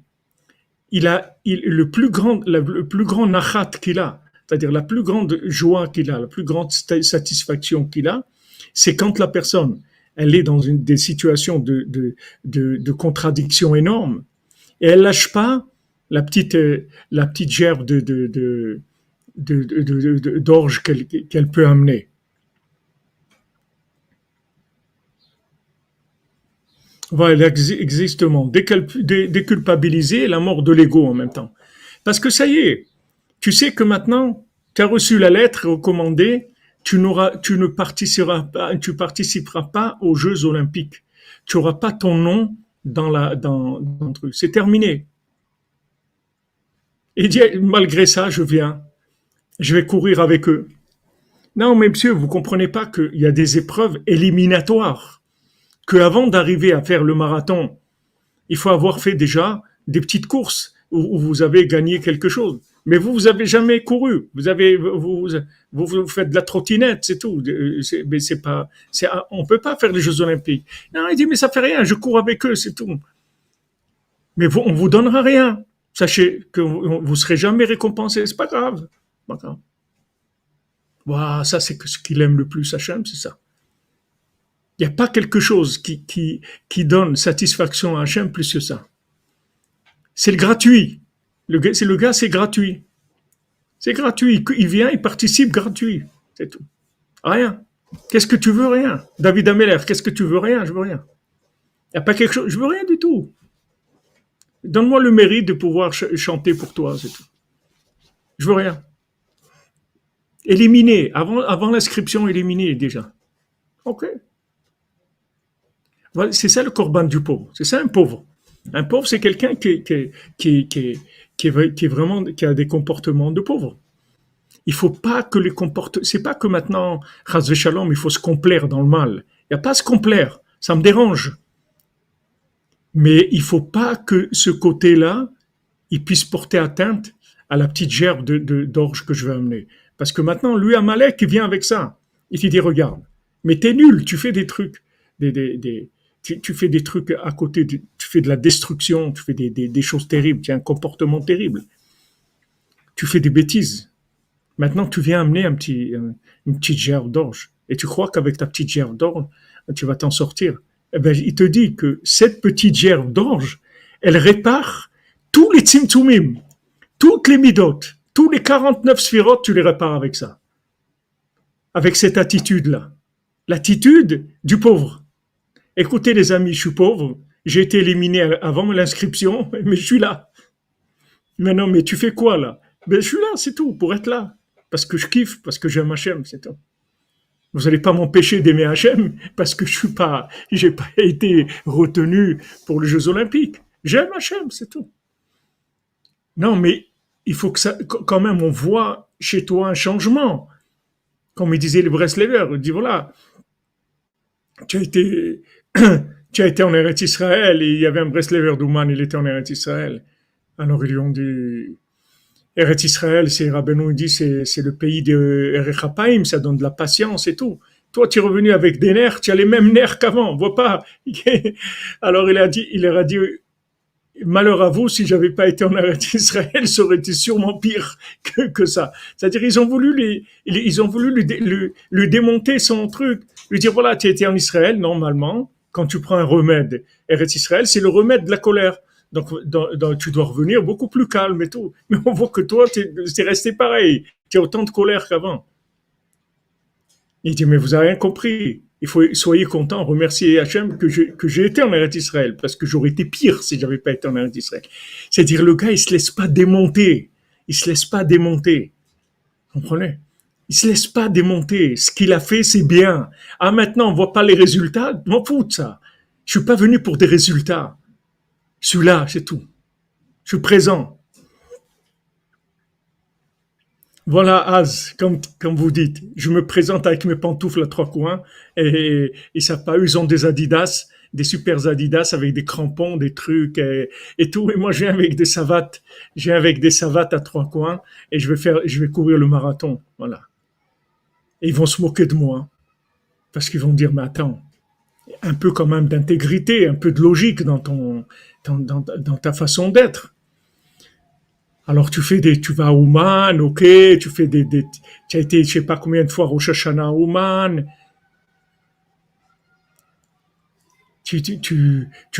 [SPEAKER 1] le plus grand nachat qu'il a, c'est-à-dire la plus grande joie qu'il a, la plus grande satisfaction qu'il a, c'est quand la personne, elle est dans des situations de contradiction énorme et elle lâche pas la petite gerbe d'orge qu'elle peut amener. Voilà, exactement. Déculpabiliser la mort de l'ego en même temps. Parce que ça y est, tu sais que maintenant, tu as reçu la lettre recommandée, tu ne participeras pas aux Jeux Olympiques. Tu n'auras pas ton nom dans le truc. C'est terminé. Et dit, malgré ça, je viens. Je vais courir avec eux. Non, mais monsieur, vous comprenez pas qu'il y a des épreuves éliminatoires. Qu'avant d'arriver à faire le marathon, il faut avoir fait déjà des petites courses où vous avez gagné quelque chose. Mais vous avez jamais couru. Vous faites de la trottinette, c'est tout. Mais on peut pas faire les Jeux Olympiques. Non, il dit, mais ça fait rien, je cours avec eux, c'est tout. Mais on vous donnera rien. Sachez que vous serez jamais récompensé, c'est pas grave. Pas grave. Wow, ça, c'est ce qu'il aime le plus, Hachem, c'est ça. Il n'y a pas quelque chose qui donne satisfaction à Hachem plus que ça. C'est le gratuit. Le gars, c'est gratuit. C'est gratuit. Il vient, il participe gratuit. C'est tout. Rien. Qu'est-ce que tu veux? Rien. David Ameller, qu'est-ce que tu veux? Rien. Je veux rien. Il n'y a pas quelque chose. Je veux rien du tout. Donne-moi le mérite de pouvoir chanter pour toi, c'est tout. Je veux rien. Éliminer. Avant l'inscription, éliminer déjà. Ok. Voilà, c'est ça le corban du pauvre. C'est ça un pauvre. Un pauvre, c'est quelqu'un qui a des comportements de pauvre. Il faut pas que les comportements, c'est pas que maintenant, Chas v'Shalom, il faut se complaire dans le mal. Il n'y a pas à se complaire. Ça me dérange. Mais il faut pas que ce côté-là, il puisse porter atteinte à la petite gerbe d'orge que je vais amener. Parce que maintenant, lui, Amalek, il vient avec ça. Il te dit, regarde, mais t'es nul, tu fais des trucs, tu fais des trucs à côté, tu fais de la destruction, tu fais des choses terribles, tu as un comportement terrible. Tu fais des bêtises. Maintenant, tu viens amener une petite gerbe d'orge. Et tu crois qu'avec ta petite gerbe d'orge, tu vas t'en sortir. Eh ben, il te dit que cette petite gerbe d'orge, elle répare tous les tzimtzumim, toutes les midot, tous les 49 sphirotes, tu les répares avec ça. Avec cette attitude-là. L'attitude du pauvre. Écoutez les amis, je suis pauvre, j'ai été éliminé avant l'inscription, mais je suis là. Mais non, mais tu fais quoi là? Ben, je suis là, c'est tout, pour être là. Parce que je kiffe, parce que j'aime Hachem, c'est tout. Vous n'allez pas m'empêcher d'aimer Hachem parce que j'ai pas été retenu pour les Jeux Olympiques. J'aime Hachem, c'est tout. Non, mais il faut que ça, quand même, on voit chez toi un changement. Comme il disait les Breslever, il dit voilà, tu as été, tu as été en Eretz Israël et il y avait un Breslever d'Ouman, il était en Eretz Israël. Alors ils lui ont dit, Eretz Israël, c'est Rabbeinu, il dit, c'est le pays de Erechapaim, ça donne de la patience et tout. Toi, tu es revenu avec des nerfs, tu as les mêmes nerfs qu'avant, on voit pas. Alors il leur a dit, malheur à vous, si j'avais pas été en Eretz Israël, ça aurait été sûrement pire que ça. C'est-à-dire, ils ont voulu lui démonter son truc, lui dire, voilà, tu étais en Israël, normalement, quand tu prends un remède, Eretz Israël, c'est le remède de la colère. Donc, tu dois revenir beaucoup plus calme et tout. Mais on voit que toi, t'es resté pareil. Tu as autant de colère qu'avant. Il dit, mais vous avez rien compris. Il faut soyez content, remercier Hachem que j'ai été en Eretz Israël, parce que j'aurais été pire si j'avais pas été en Eretz Israël. C'est-à-dire, le gars, il se laisse pas démonter. Il se laisse pas démonter. Vous comprenez? Il se laisse pas démonter. Ce qu'il a fait, c'est bien. Ah, maintenant, on voit pas les résultats. Je m'en fous de ça. Je suis pas venu pour des résultats. Je suis là, c'est tout. Je suis présent. Voilà, Az, comme vous dites, je me présente avec mes pantoufles à trois coins et ils savent pas, eux, ils ont des Adidas, des super Adidas avec des crampons, des trucs et tout. Et moi, je viens avec des savates à trois coins et je vais courir le marathon. Voilà. Et ils vont se moquer de moi parce qu'ils vont dire, mais attends, un peu quand même d'intégrité, un peu de logique dans ta façon d'être. Alors tu vas à Ouman, ok, tu as été, je sais pas combien de fois Rosh Hashanah à Ouman, tu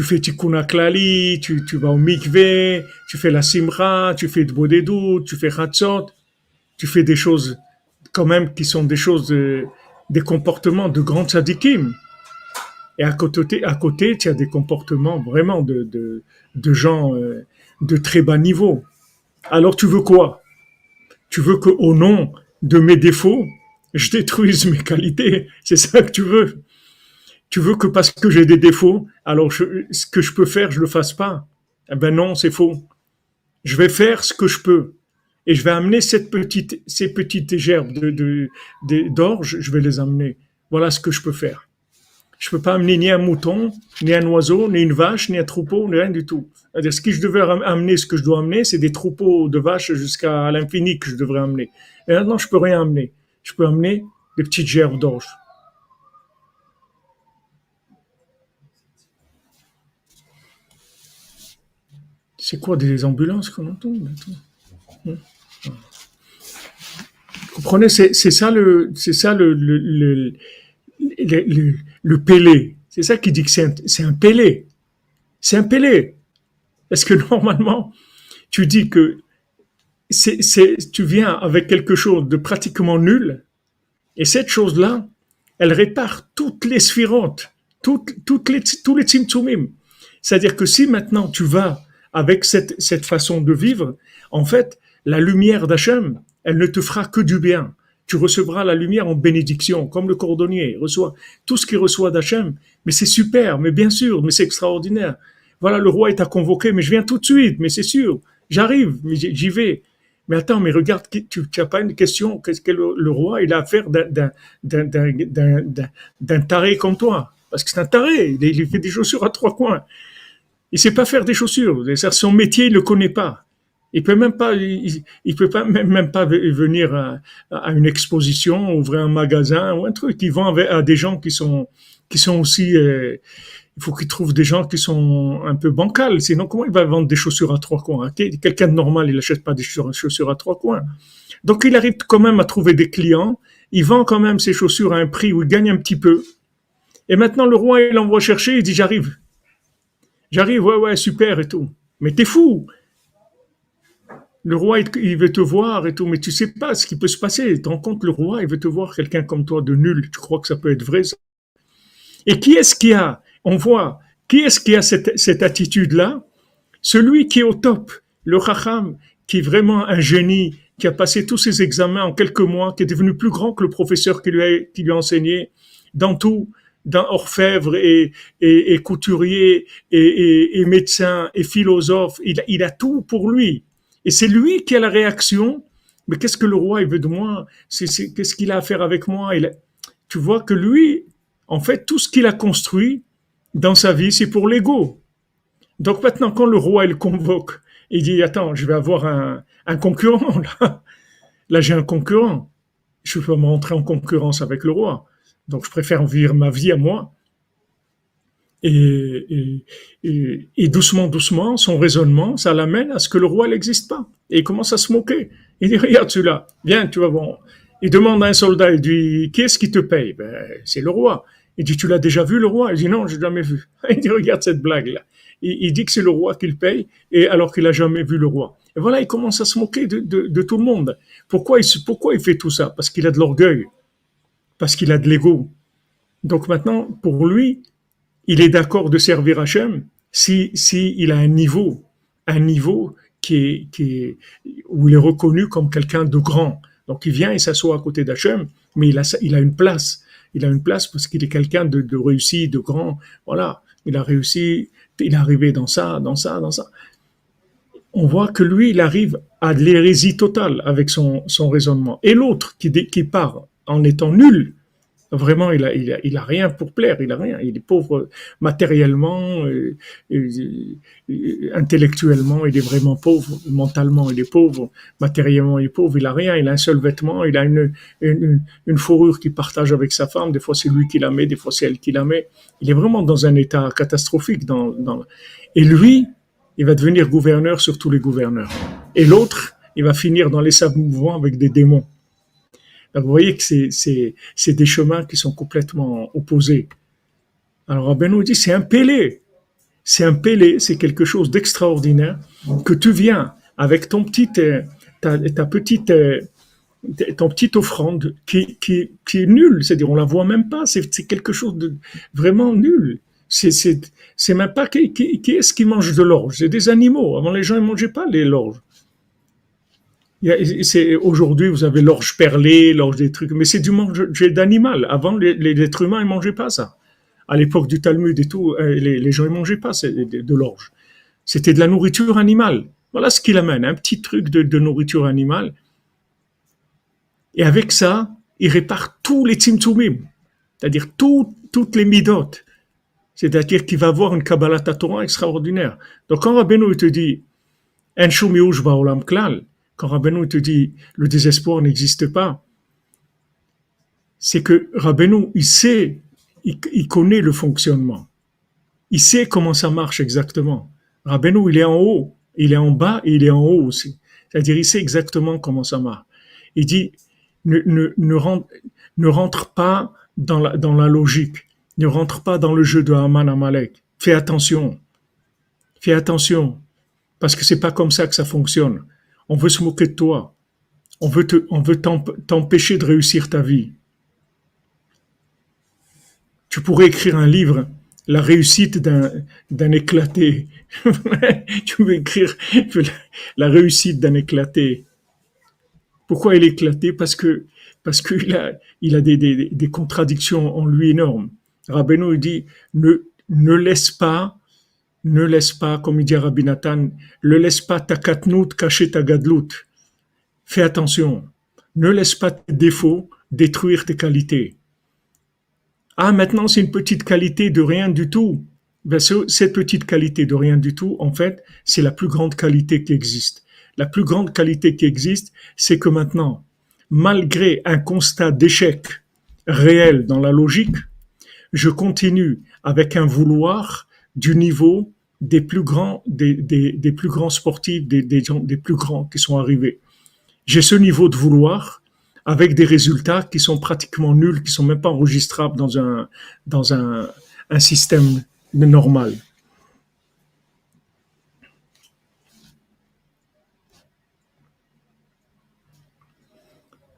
[SPEAKER 1] fais Tikkun Klali, tu vas au mikveh, tu fais la Simra, tu fais Bodedut, tu fais Hatzot, tu fais des choses quand même qui sont des choses, des comportements de grands tzadikim. Et à côté, tu as des comportements vraiment de gens de très bas niveau. Alors tu veux quoi? Tu veux que au nom de mes défauts, je détruise mes qualités? C'est ça que tu veux? Tu veux que parce que j'ai des défauts, alors ce que je peux faire, je le fasse pas? Eh ben non, c'est faux. Je vais faire ce que je peux. Et je vais amener ces petites gerbes d'orge, je vais les amener. Voilà ce que je peux faire. Je peux pas amener ni un mouton, ni un oiseau, ni une vache, ni un troupeau, ni rien du tout. C'est-à-dire, ce que je devais amener, ce que je dois amener, c'est des troupeaux de vaches jusqu'à l'infini que je devrais amener. Et maintenant, je peux rien amener. Je peux amener des petites gerbes d'orge. C'est quoi des ambulances qu'on entend maintenant? Vous comprenez, c'est ça le Pélé. C'est ça qui dit que c'est un Pélé. C'est un Pélé. Est-ce que normalement, tu dis que tu viens avec quelque chose de pratiquement nul, et cette chose-là, elle répare toutes les sphirotes, tous les tzimtzumim. C'est-à-dire que si maintenant tu vas avec cette façon de vivre, en fait, la lumière d'Hachem, elle ne te fera que du bien. Tu recevras la lumière en bénédiction, comme le cordonnier reçoit tout ce qu'il reçoit d'Hachem. Mais c'est super, mais bien sûr, mais c'est extraordinaire. Voilà, le roi est à convoquer, mais je viens tout de suite, mais c'est sûr, j'arrive, mais j'y vais. Mais attends, mais regarde, tu n'as pas une question, qu'est-ce que le roi, il a affaire d'un taré comme toi? Parce que c'est un taré, il fait des chaussures à trois coins. Il sait pas faire des chaussures. Son métier, il le connaît pas. Il peut même pas, il peut pas même pas venir à une exposition, ouvrir un magasin ou un truc. Il vend à des gens qui sont aussi. Il faut qu'il trouve des gens qui sont un peu bancals. Sinon, comment il va vendre des chaussures à trois coins? Quelqu'un de normal, il achète pas des chaussures à trois coins. Donc, il arrive quand même à trouver des clients. Il vend quand même ses chaussures à un prix où il gagne un petit peu. Et maintenant, le roi, il l'envoie chercher. Il dit, j'arrive. J'arrive, ouais, super et tout. Mais t'es fou. Le roi, il veut te voir et tout, mais tu sais pas ce qui peut se passer. Tu te rends compte, le roi, il veut te voir quelqu'un comme toi de nul. Tu crois que ça peut être vrai, ça? Et qui est-ce qui a, on voit, qui est-ce qui a cette attitude-là? Celui qui est au top, le Chacham, qui est vraiment un génie, qui a passé tous ses examens en quelques mois, qui est devenu plus grand que le professeur qui lui a enseigné, dans tout, dans orfèvre et couturier et médecin et philosophe. Il a tout pour lui. Et c'est lui qui a la réaction. Mais qu'est-ce que le roi il veut de moi? Qu'est-ce qu'il a à faire avec moi? Tu vois que lui, en fait, tout ce qu'il a construit dans sa vie, c'est pour l'ego. Donc maintenant, quand le roi il convoque, il dit attends, je vais avoir un concurrent là. Là, j'ai un concurrent. Je peux me rentrer en concurrence avec le roi. Donc, je préfère vivre ma vie à moi. Et doucement, doucement, son raisonnement, ça l'amène à ce que le roi n'existe pas. Et il commence à se moquer. Il dit, regarde celui-là, viens, tu vas voir. Il demande à un soldat, il dit, qui est-ce qui te paye? Ben, c'est le roi. Il dit, tu l'as déjà vu le roi? Il dit, non, je l'ai jamais vu. Il dit, regarde cette blague-là. Il dit que c'est le roi qui le paye, et alors qu'il a jamais vu le roi. Et voilà, il commence à se moquer de tout le monde. Pourquoi il fait tout ça? Parce qu'il a de l'orgueil, parce qu'il a de l'ego. Donc maintenant, pour lui, il est d'accord de servir Hachem si il a un niveau où il est reconnu comme quelqu'un de grand. Donc il vient et s'assoit à côté d'Hachem, mais il a une place. Il a une place parce qu'il est quelqu'un de réussi, de grand. Voilà, il a réussi, il est arrivé dans ça. On voit que lui, il arrive à de l'hérésie totale avec son raisonnement. Et l'autre qui part en étant nul, vraiment, il a rien pour plaire, il a rien. Il est pauvre matériellement, intellectuellement, il est vraiment pauvre. Mentalement, il est pauvre. Matériellement, il est pauvre. Il a rien. Il a un seul vêtement. Il a une fourrure qu'il partage avec sa femme. Des fois, c'est lui qui la met. Des fois, c'est elle qui la met. Il est vraiment dans un état catastrophique. Et lui, il va devenir gouverneur sur tous les gouverneurs. Et l'autre, il va finir dans les sables mouvants avec des démons. Donc, vous voyez que c'est des chemins qui sont complètement opposés. Alors, Rabbeinu dit, c'est un pélé. C'est un pélé, c'est quelque chose d'extraordinaire que tu viens avec ton petite offrande qui est nulle. C'est-à-dire, on la voit même pas. C'est quelque chose de vraiment nul. C'est même pas qui est-ce qui mange de l'orge. C'est des animaux. Avant, les gens ne mangeaient pas l'orge. Aujourd'hui, vous avez l'orge perlée, l'orge des trucs, mais c'est du manger d'animal. Avant, les êtres humains, ils mangeaient pas ça. À l'époque du Talmud et tout, les gens, ils mangeaient pas de l'orge. C'était de la nourriture animale. Voilà ce qu'il amène, un petit truc de nourriture animale. Et avec ça, il répare tous les tzimtzumim, c'est-à-dire toutes les midot. C'est-à-dire qu'il va avoir une Kabbalat Torah extraordinaire. Donc, quand Rabbeinu te dit, En shum yush ba'olam klal, quand Rabbeinu te dit le désespoir n'existe pas, c'est que Rabbeinu, il connaît le fonctionnement. Il sait comment ça marche exactement. Rabbeinu, il est en haut, il est en bas et il est en haut aussi. C'est-à-dire, il sait exactement comment ça marche. Il dit, ne rentre pas dans la logique. Ne rentre pas dans le jeu de Haman Amalek. Fais attention. Parce que c'est pas comme ça que ça fonctionne. On veut se moquer de toi. On veut t'empêcher de réussir ta vie. Tu pourrais écrire un livre, la réussite d'un éclaté. Tu veux écrire la réussite d'un éclaté. Pourquoi il est éclaté? Parce qu'il a des contradictions en lui énormes. Rabbeinu il dit, ne laisse pas, comme il dit à Rabbi Nathan, ne laisse pas ta katnout cacher ta gadlout. Fais attention. Ne laisse pas tes défauts détruire tes qualités. Ah, maintenant, c'est une petite qualité de rien du tout. Ben, cette petite qualité de rien du tout, en fait, c'est la plus grande qualité qui existe. La plus grande qualité qui existe, c'est que maintenant, malgré un constat d'échec réel dans la logique, je continue avec un vouloir du niveau des plus grands, des plus grands sportifs, des gens, des plus grands qui sont arrivés. J'ai ce niveau de vouloir avec des résultats qui sont pratiquement nuls, qui sont même pas enregistrables dans un système normal.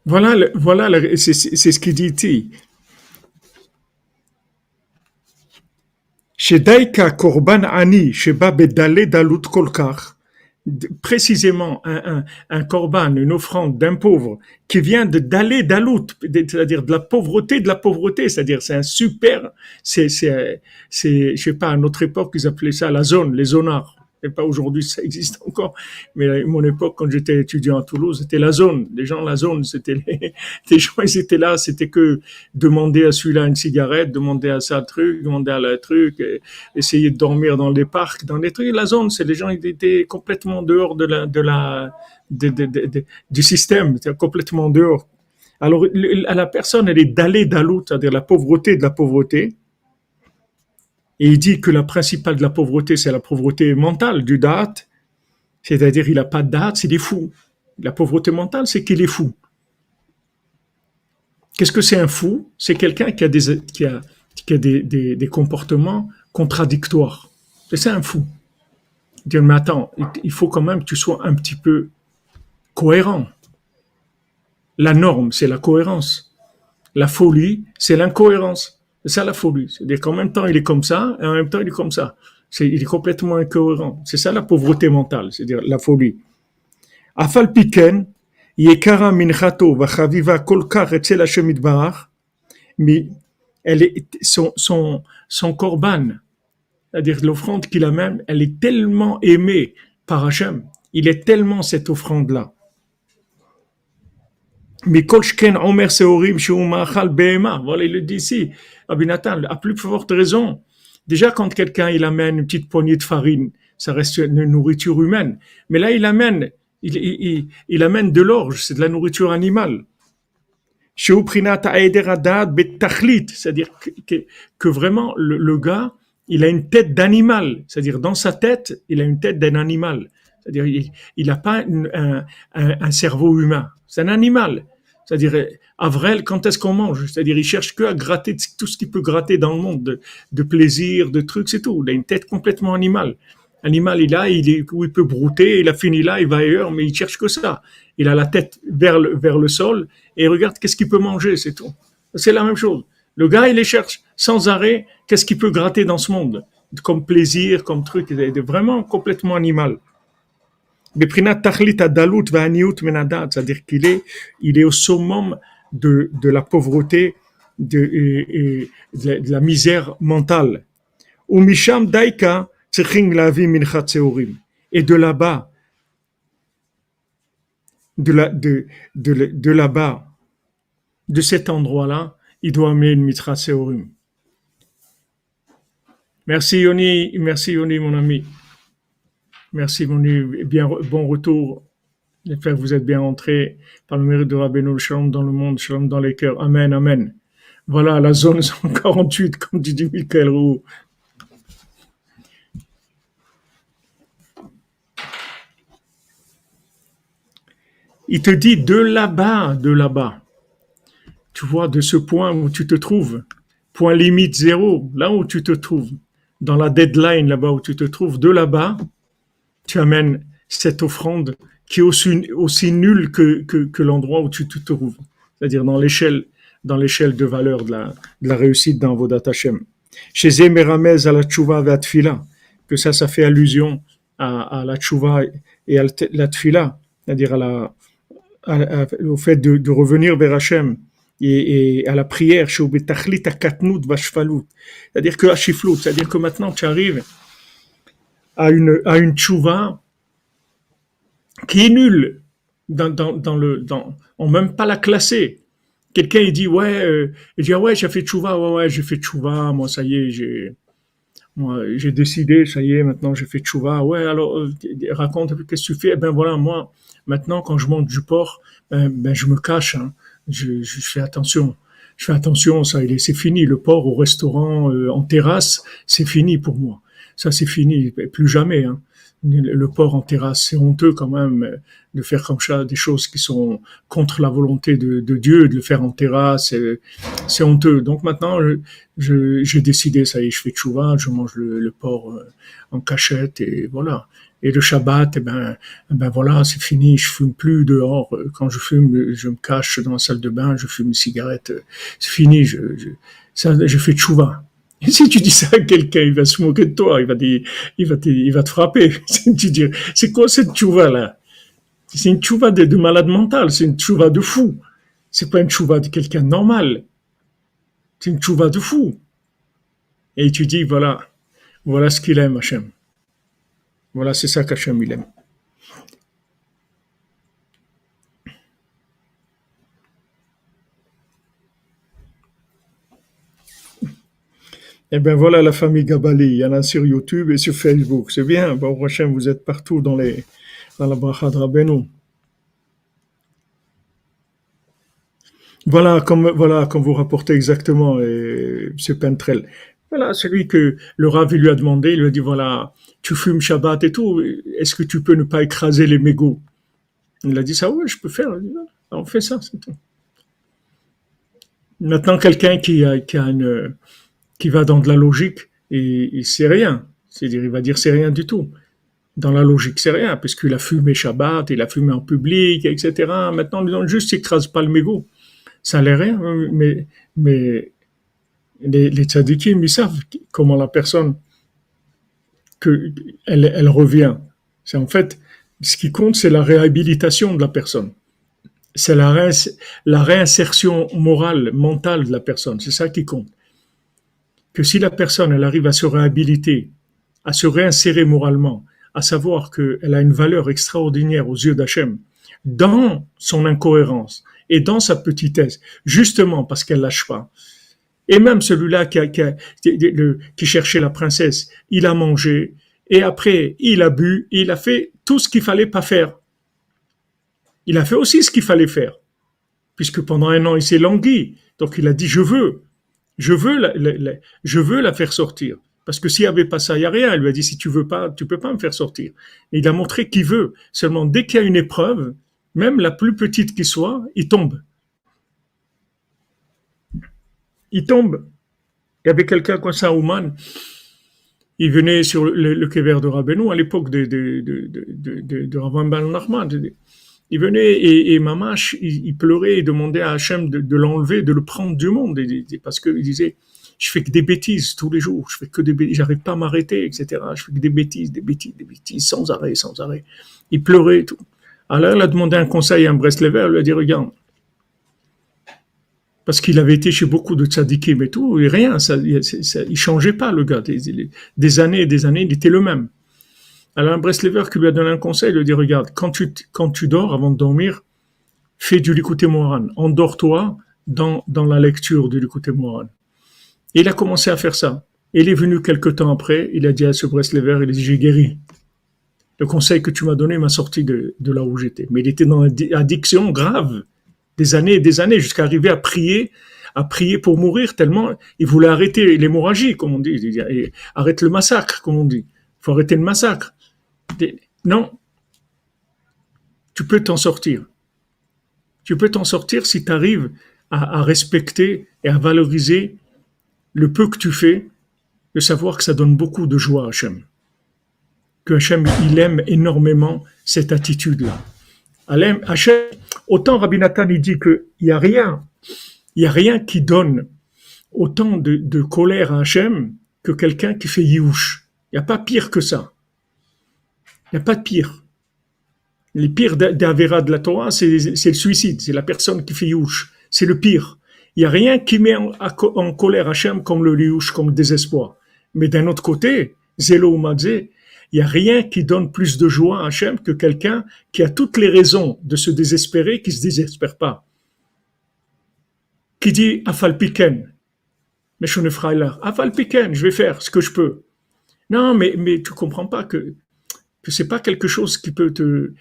[SPEAKER 1] Voilà, c'est ce qu'il dit ici. Shedaika korban ani sheba bedale dalut kolkar. Précisément un korban, une offrande d'un pauvre qui vient de d'aller dalut, c'est-à-dire de la pauvreté, c'est-à-dire c'est un super, c'est je sais pas, à notre époque ils appelaient ça la zone, les zonards, Et pas aujourd'hui, ça existe encore. Mais à mon époque, quand j'étais étudiant à Toulouse, c'était la zone. Les gens, la zone, c'était les gens, ils étaient là, c'était que demander à celui-là une cigarette, demander à ça un truc, demander à la truc, essayer de dormir dans les parcs, dans les trucs. La zone, c'est les gens, ils étaient complètement dehors du système, complètement dehors. Alors, la personne, elle est dallée d'alout, c'est-à-dire la pauvreté de la pauvreté. Et il dit que la principale de la pauvreté, c'est la pauvreté mentale du date, c'est-à-dire il n'a pas de date, c'est des fous. La pauvreté mentale, c'est qu'il est fou. Qu'est-ce que c'est un fou? C'est quelqu'un qui a des comportements contradictoires. C'est ça un fou. Dire, mais attends, il faut quand même que tu sois un petit peu cohérent. La norme, c'est la cohérence. La folie, c'est l'incohérence. C'est ça la folie. C'est-à-dire qu'en même temps, il est comme ça, et en même temps, il est comme ça. Il est complètement incohérent. C'est ça la pauvreté mentale, c'est-à-dire la folie. Afal piken, yekara minchato vachaviva kolkar etzel Hashem itbarach, mais elle est, son korban, c'est-à-dire l'offrande qu'il a même, elle est tellement aimée par Hashem. Il est tellement cette offrande-là. Mais kolshken omer seorim shu ma'achal behema. Voilà, il le dit ici. Rabbi Nathan, à plus forte raison. Déjà, quand quelqu'un, il amène une petite poignée de farine, ça reste une nourriture humaine. Mais là, il amène de l'orge, c'est de la nourriture animale. C'est-à-dire que vraiment, le gars, il a une tête d'animal. C'est-à-dire, dans sa tête, il a une tête d'un animal. C'est-à-dire, il n'a pas un cerveau humain. C'est un animal. C'est-à-dire, Avrel, quand est-ce qu'on mange? C'est-à-dire, il cherche que à gratter tout ce qu'il peut gratter dans le monde, de plaisir, de trucs, c'est tout. Il a une tête complètement animale. Animal, il peut brouter, il a fini là, il va ailleurs, mais il cherche que ça. Il a la tête vers le sol et il regarde qu'est-ce qu'il peut manger, c'est tout. C'est la même chose. Le gars, il les cherche sans arrêt, qu'est-ce qu'il peut gratter dans ce monde, comme plaisir, comme truc, il est vraiment complètement animal. C'est-à-dire il est au summum de la pauvreté, de la misère mentale. Et de là-bas, de là-bas, de cet endroit-là, il doit amener une mitra seorim. Merci Yoni, mon ami. Merci Yoni, bon retour. J'espère que vous êtes bien entrés par le mérite de Rabbeinu, le shalom dans le monde, shalom dans les cœurs. Amen, amen. Voilà, la zone 148, comme dit Michael Roux. Il te dit de là-bas. Tu vois, de ce point où tu te trouves, point limite zéro, là où tu te trouves, dans la deadline là-bas où tu te trouves, de là-bas, tu amènes cette offrande qui est aussi nulle que l'endroit où tu te trouves. C'est-à-dire dans l'échelle de valeur de la réussite dans Vodat Hashem. Chez Zemeramez à la tchouva et à tfila, que ça fait allusion à la tchouva et à la tfila, c'est-à-dire au fait de revenir vers Hashem et à la prière, c'est-à-dire que à Shiflut, c'est-à-dire que maintenant tu arrives à une tchouva qui est nulle on même pas la classer. Quelqu'un il dit ouais, j'ai fait tchouva, j'ai fait tchouva, moi ça y est, j'ai décidé, ça y est, maintenant j'ai fait tchouva. Ouais, alors raconte qu'est-ce que tu fais? Ben voilà, moi maintenant quand je mange du porc, ben je me cache, hein. Je fais attention. Je fais attention, c'est fini. Le porc au restaurant, en terrasse, c'est fini pour moi. Ça, c'est fini, plus jamais. Hein. Le porc en terrasse, c'est honteux quand même de faire comme ça des choses qui sont contre la volonté de Dieu, de le faire en terrasse, c'est honteux. Donc maintenant, j'ai décidé, ça y est, je fais tchouva, je mange le porc en cachette et voilà. Et le Shabbat, ben voilà, c'est fini, je fume plus dehors. Quand je fume, je me cache dans la salle de bain, je fume une cigarette. C'est fini, je fais tchouva. Et si tu dis ça à quelqu'un, il va se moquer de toi, il va te frapper. Tu dis, c'est quoi cette tchouva là? C'est une tchouva de malade mental, c'est une tchouva de fou. C'est pas une tchouva de quelqu'un de normal. C'est une tchouva de fou. Et tu dis, voilà ce qu'il aime, Hachem. Voilà, c'est ça qu'Hachem il aime. Eh bien voilà la famille Gabali, il y en a sur YouTube et sur Facebook. C'est bien, bon Hachem, vous êtes partout dans la bracha de Rabbeinu. Voilà, comme vous rapportez exactement, M. Pentrel. Voilà, celui que le Rav lui a demandé, il lui a dit, voilà, tu fumes Shabbat et tout, est-ce que tu peux ne pas écraser les mégots? Il a dit ça, oui, je peux faire. Il dit, voilà, on fait ça, c'est tout. Maintenant, quelqu'un qui va dans de la logique, il sait rien. C'est-à-dire, il va dire c'est rien du tout. Dans la logique, c'est rien, puisqu'il a fumé Shabbat, il a fumé en public, etc. Maintenant, on lui dit juste, écrase pas le mégot. Ça n'a rien, mais les tzadikim, ils savent comment la personne, elle revient. C'est en fait, ce qui compte, c'est la réhabilitation de la personne. C'est la réinsertion morale, mentale de la personne. C'est ça qui compte. Que si la personne, elle arrive à se réhabiliter, à se réinsérer moralement, à savoir qu'elle a une valeur extraordinaire aux yeux d'Hachem, dans son incohérence et dans sa petitesse, justement parce qu'elle lâche pas. Et même celui-là qui cherchait la princesse, il a mangé, et après, il a bu, et il a fait tout ce qu'il fallait pas faire. Il a fait aussi ce qu'il fallait faire, puisque pendant 1 an, il s'est langui. Donc il a dit, je veux la faire sortir. Parce que s'il n'y avait pas ça, il n'y a rien. Il lui a dit, si tu veux pas, tu peux pas me faire sortir. Et il a montré qu'il veut. Seulement, dès qu'il y a une épreuve, même la plus petite qui soit, il tombe. Il tombe. Il y avait quelqu'un comme ça, Ouman, il venait sur le kever de Rabbeinu à l'époque de Rabban Ben Nachman. Il venait et Mamash, il pleurait et demandait à Hachem de l'enlever, de le prendre du monde. Parce qu'il disait, je fais que des bêtises tous les jours, je fais que des bêtises, j'arrive pas à m'arrêter, etc. Je fais que des bêtises, sans arrêt, sans arrêt. Il pleurait et tout. Alors il a demandé un conseil à un Breslever, il lui a dit, regarde, parce qu'il avait été chez beaucoup de tzadikim et tout, et rien, il changeait pas le gars. Des années et des années, il était le même. Alors un Breslever qui lui a donné un conseil, il lui a dit, regarde, quand tu dors, avant de dormir, fais du Likutei Moharan. Endors-toi dans la lecture du Likutei Moharan. Et il a commencé à faire ça. Et il est venu quelque temps après, il a dit à ce Breslever, il a dit, j'ai guéri. Le conseil que tu m'as donné m'a sorti de là où j'étais. Mais il était dans une addiction grave, des années et des années, jusqu'à arriver à prier pour mourir, tellement il voulait arrêter l'hémorragie, comme on dit. Arrête le massacre, comme on dit. Il faut arrêter le massacre. Non, tu peux t'en sortir. Tu peux t'en sortir si tu arrives à respecter et à valoriser le peu que tu fais, de savoir que ça donne beaucoup de joie à Hachem. Que Hachem, il aime énormément cette attitude-là. Hachem, autant Rabbi Nathan, il dit qu'il n'y a rien qui donne autant de colère à Hachem que quelqu'un qui fait yiouch. Il n'y a pas pire que ça. Il n'y a pas de pire. Les pires d'Avera de la Torah, c'est le suicide, c'est la personne qui fait yiouch. C'est le pire. Il n'y a rien qui met en colère Hachem comme le yiouch, comme le désespoir. Mais d'un autre côté, Zélo ou Madzé, il n'y a rien qui donne plus de joie à Hachem que quelqu'un qui a toutes les raisons de se désespérer, qui ne se désespère pas. Qui dit Afal Piken, mais je ne ferai là. Afal Piken, je vais faire ce que je peux. Non, mais tu comprends pas que c'est pas quelque chose qui peut te.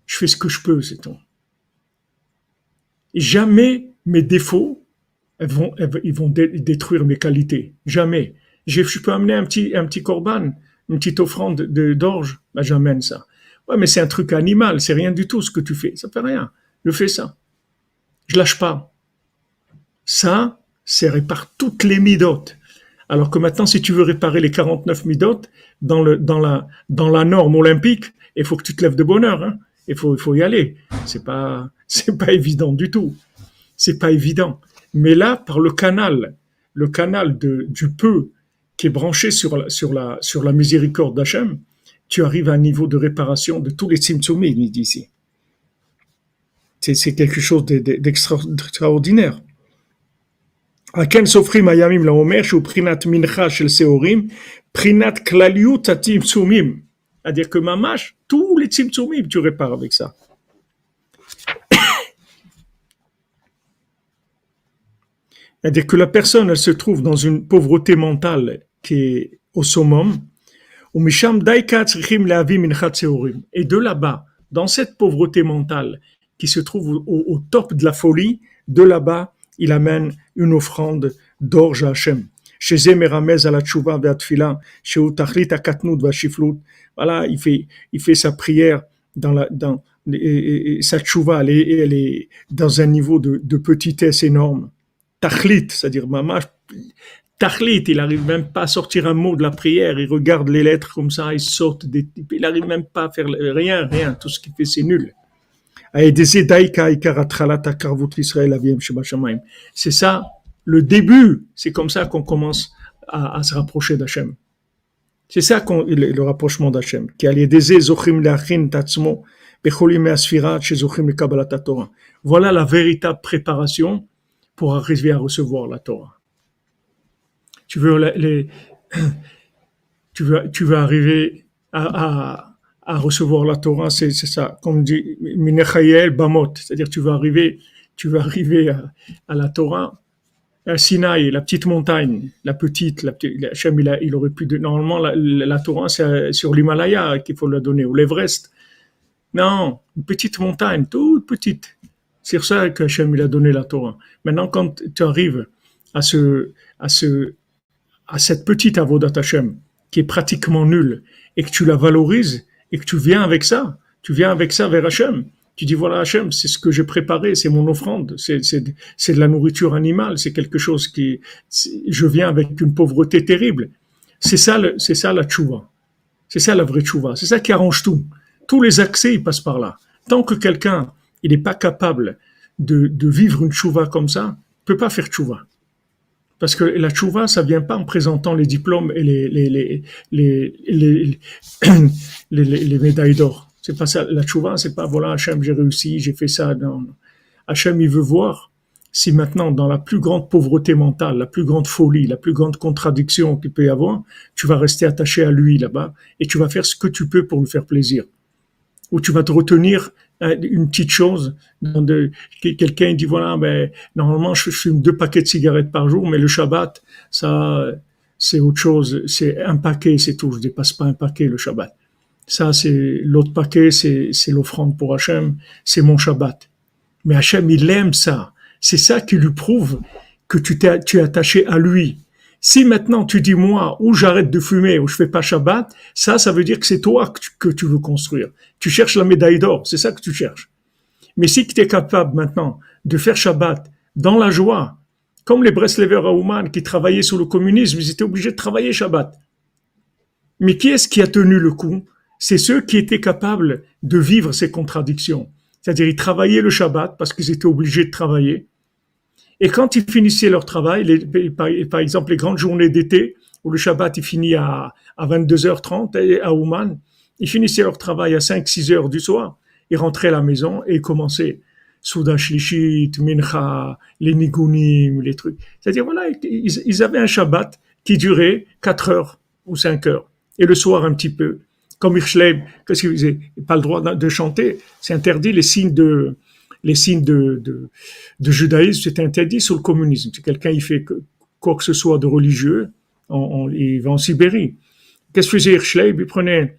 [SPEAKER 1] Je fais ce que je peux, c'est tout. Jamais mes défauts ils vont détruire mes qualités. Jamais. Je peux amener un petit korban, une petite offrande d'orge, ben j'amène ça. Ouais, mais c'est un truc animal, c'est rien du tout ce que tu fais. Ça fait rien. Je fais ça. Je lâche pas. Ça, c'est répare toutes les midotes. Alors que maintenant, si tu veux réparer les 49 midotes dans la norme olympique, il faut que tu te lèves de bonne heure, hein. Il faut y aller. C'est pas évident du tout. C'est pas évident. Mais là, par le canal du peu qui est branché sur la miséricorde d'Hachem, tu arrives à un niveau de réparation de tous les tzimtzumim, il dit ici. C'est quelque chose d'extraordinaire. Aken sofrim ayamim laomer shu prinat mincha shel seorim, prinat klaliut hatzimtzumim. C'est-à-dire que mamash, tous les tzimtzumim, tu répares avec ça. C'est-à-dire que la personne, elle se trouve dans une pauvreté mentale qui est au summum. Et de là-bas, dans cette pauvreté mentale qui se trouve au top de la folie, de là-bas, il amène une offrande d'orge à Hachem. Voilà, il fait sa prière sa tchouva, elle est dans un niveau de petitesse énorme. Tachlit, c'est-à-dire mamash, Tachlit, il n'arrive même pas à sortir un mot de la prière, il regarde les lettres comme ça, il saute, il n'arrive même pas à faire rien, tout ce qu'il fait c'est nul. C'est ça, le début, c'est comme ça qu'on commence à se rapprocher d'Hachem. C'est ça le rapprochement d'Hachem. Voilà la véritable préparation pour arriver à recevoir la Torah. Tu veux arriver à recevoir la Torah, c'est ça, comme dit Minechayel Bamot, c'est-à-dire tu veux arriver à la Torah, à Sinaï, la petite montagne, Hachem, il aurait pu normalement la Torah c'est sur l'Himalaya qu'il faut la donner, ou l'Everest. Non, une petite montagne, toute petite. C'est sur ça qu'Hachem il a donné la Torah. Maintenant, quand tu arrives à cette petite avodat Hachem qui est pratiquement nulle et que tu la valorises et que tu viens avec ça vers Hachem. Tu dis voilà Hachem, c'est ce que j'ai préparé, c'est mon offrande, c'est de la nourriture animale, c'est quelque chose je viens avec une pauvreté terrible. C'est ça la tchouva. C'est ça la vraie tchouva. C'est ça qui arrange tout. Tous les accès, ils passent par là. Tant que quelqu'un, il n'est pas capable de vivre une tchouva comme ça, il peut pas faire tchouva. Parce que la tchouva, ça vient pas en présentant les diplômes et les médailles d'or. C'est pas ça. La tchouva, c'est pas voilà, Hachem, j'ai réussi, j'ai fait ça. Non. Hachem, il veut voir si maintenant, dans la plus grande pauvreté mentale, la plus grande folie, la plus grande contradiction qu'il peut y avoir, tu vas rester attaché à lui là-bas et tu vas faire ce que tu peux pour lui faire plaisir. Ou tu vas te retenir une petite chose. Quelqu'un dit voilà, normalement je fume 2 paquets de cigarettes par jour, mais le Shabbat, ça c'est autre chose. C'est un paquet, c'est tout. Je dépasse pas un paquet le Shabbat. Ça c'est l'autre paquet, c'est l'offrande pour Hachem, c'est mon Shabbat. Mais Hachem il aime ça. C'est ça qui lui prouve que tu es attaché à lui. Si maintenant tu dis moi, ou j'arrête de fumer, ou je fais pas Shabbat, ça veut dire que c'est toi que tu veux construire. Tu cherches la médaille d'or, c'est ça que tu cherches. Mais si tu es capable maintenant de faire Shabbat dans la joie, comme les Breslever à Ouman qui travaillaient sous le communisme, ils étaient obligés de travailler Shabbat. Mais qui est-ce qui a tenu le coup? C'est ceux qui étaient capables de vivre ces contradictions. C'est-à-dire, ils travaillaient le Shabbat parce qu'ils étaient obligés de travailler. Et quand ils finissaient leur travail, par exemple les grandes journées d'été, où le Shabbat il finit à 22h30 à Ouman, ils finissaient leur travail à 5-6 heures du soir, ils rentraient à la maison et ils commençaient Souda Shlishit, Mincha, les Nigunim, les trucs. C'est-à-dire, voilà, ils avaient un Shabbat qui durait 4 heures ou 5 heures. Et le soir un petit peu. Comme Hirschleib, qu'est-ce qu'il faisait? Pas le droit de chanter, c'est interdit, les signes de judaïsme, c'est interdit sur le communisme. Si quelqu'un il fait quoi que ce soit de religieux, il va en Sibérie. Qu'est-ce que faisait Hirschleib? Il prenait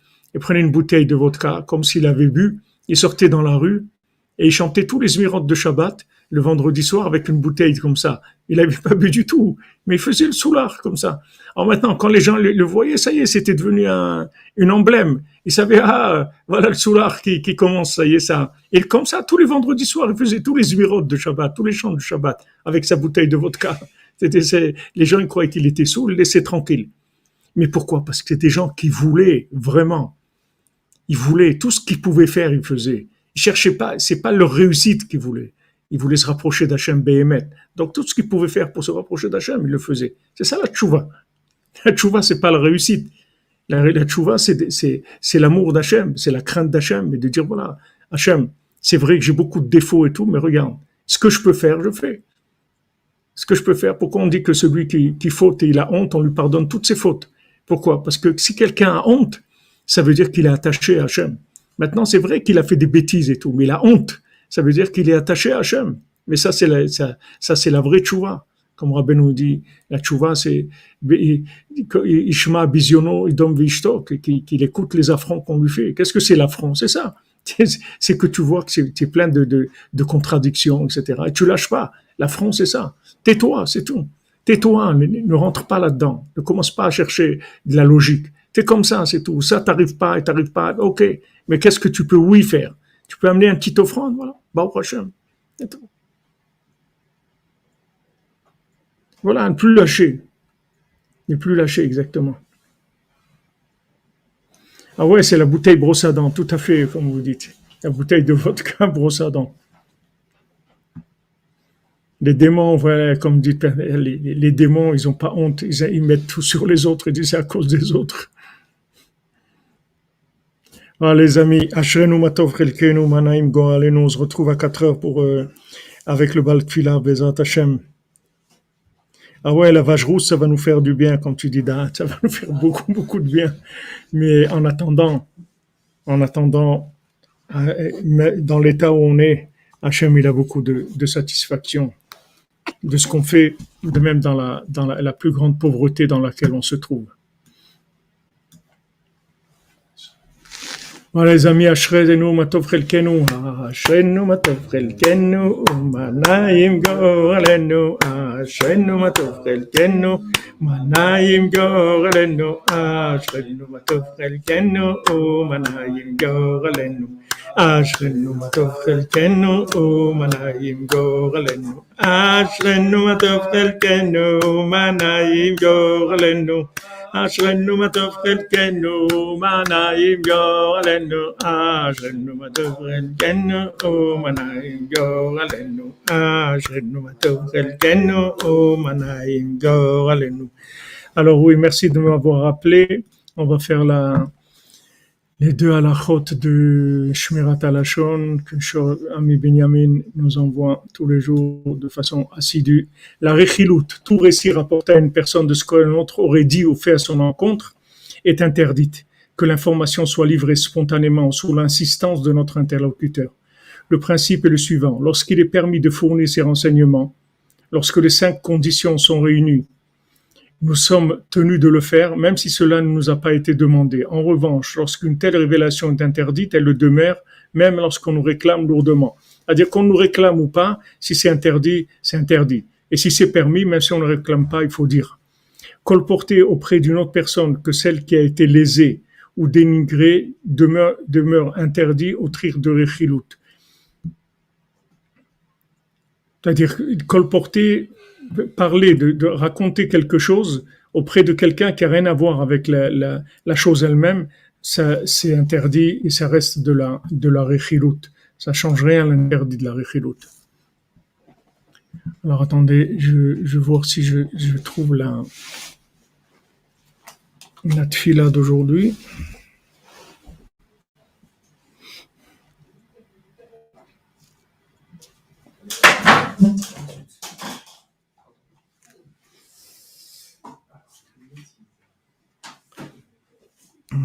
[SPEAKER 1] une bouteille de vodka, comme s'il avait bu, il sortait dans la rue, et il chantait tous les zmirot de Shabbat, le vendredi soir, avec une bouteille comme ça. Il n'avait pas bu du tout, mais il faisait le soulard comme ça. Alors maintenant, quand les gens le voyaient, ça y est, c'était devenu une emblème. Ils savaient, voilà le soulard qui commence, ça y est, ça. Et comme ça, tous les vendredis soirs, il faisait tous les zmirot de Shabbat, tous les chants de Shabbat, avec sa bouteille de vodka. Les gens, ils croyaient qu'il était saoul, ils le laissaient tranquille. Mais pourquoi? Parce que c'était des gens qui voulaient, vraiment. Ils voulaient, tout ce qu'ils pouvaient faire, ils faisaient. Ils cherchaient pas, c'est pas leur réussite qu'ils voulaient. Ils voulaient se rapprocher d'Hachem Behemet. Donc tout ce qu'ils pouvaient faire pour se rapprocher d'Hachem, ils le faisaient. C'est ça la tchouva. La tchouva, c'est pas la réussite. La tchouva, c'est l'amour d'Hachem, c'est la crainte d'Hachem, et de dire voilà, Hachem, c'est vrai que j'ai beaucoup de défauts et tout, mais regarde, ce que je peux faire, je fais. Ce que je peux faire, pourquoi on dit que celui qui faute et il a honte, on lui pardonne toutes ses fautes? Pourquoi? Parce que si quelqu'un a honte, ça veut dire qu'il est attaché à Hachem. Maintenant, c'est vrai qu'il a fait des bêtises et tout, mais la honte, ça veut dire qu'il est attaché à Hachem. Mais ça, c'est la vraie tchouva. Comme Rabbi nous dit, la tchouva, c'est Ishma Biziono, Idom Vishto, qu'il écoute les affronts qu'on lui fait. Qu'est-ce que c'est l'affront? C'est ça. C'est que tu vois que c'est plein de contradictions, etc. Et tu lâches pas. L'affront, c'est ça. Tais-toi, c'est tout. Tais-toi, ne rentre pas là-dedans. Ne commence pas à chercher de la logique. T'es comme ça, c'est tout. Ça, t'arrives pas et t'arrives pas. Ok. Mais qu'est-ce que tu peux, oui, faire? Tu peux amener un petit offrande, voilà. Bah, prochain. Voilà, ne plus lâcher. Ne plus lâcher, exactement. Ah ouais, c'est la bouteille brosse à dents, tout à fait, comme vous dites. La bouteille de vodka brosse à dents. Les démons, voilà, comme dit, les démons, ils n'ont pas honte, ils mettent tout sur les autres, ils disent c'est à cause des autres. Ah, les amis, Ashrenu Matov Chelkenu Manaim Goalenu, on se retrouve à 4 heures avec le Bal Tfila, Bezat Hashem. Ah ouais, la vache rousse, ça va nous faire du bien, comme tu dis, ça va nous faire beaucoup, beaucoup de bien. Mais en attendant, dans l'état où on est, Hachem, il a beaucoup de satisfaction de ce qu'on fait, de même dans la plus grande pauvreté dans laquelle on se trouve. Voilà les amis, Ashrenu Matov Chelkenu, Ashrenu Matov Chelkenu, Manaim Gorelenu, Ashrenu Matov Chelkenu, Manaim Gorelenu, Ashrenu Matov Chelkenu, Manaim Gorelenu, Ashrenu Matov Chelkenu, Manaim Gorelenu, Ashrenu Matov Chelkenu, Manaim Gorelenu. Ashrenu Matov Chelkenu, Manaim Gorelenu. Ashrenu Matov Chelkenu, Manaim Gorelenu. Ashrenu Matov Chelkenu, Manaim Gorelenu. Alors oui, merci de m'avoir rappelé. On va faire les deux halachot de Shmirat HaLashon que Ami Benyamin nous envoie tous les jours de façon assidue. La rechilut, tout récit rapporté à une personne de ce qu'un autre aurait dit ou fait à son encontre, est interdite. Que l'information soit livrée spontanément sous l'insistance de notre interlocuteur. Le principe est le suivant. Lorsqu'il est permis de fournir ces renseignements, lorsque les 5 conditions sont réunies, nous sommes tenus de le faire, même si cela ne nous a pas été demandé. En revanche, lorsqu'une telle révélation est interdite, elle le demeure, même lorsqu'on nous réclame lourdement. C'est-à-dire qu'on nous réclame ou pas, si c'est interdit, c'est interdit. Et si c'est permis, même si on ne réclame pas, il faut dire. Colporter auprès d'une autre personne que celle qui a été lésée ou dénigrée demeure interdit au titre de rechilut. C'est-à-dire colporter, parler, de raconter quelque chose auprès de quelqu'un qui n'a rien à voir avec la chose elle-même, ça, c'est interdit et ça reste de la rechilut. Ça ne change rien à l'interdit de la rechilut. Alors attendez, je vais voir si je trouve la tfila d'aujourd'hui.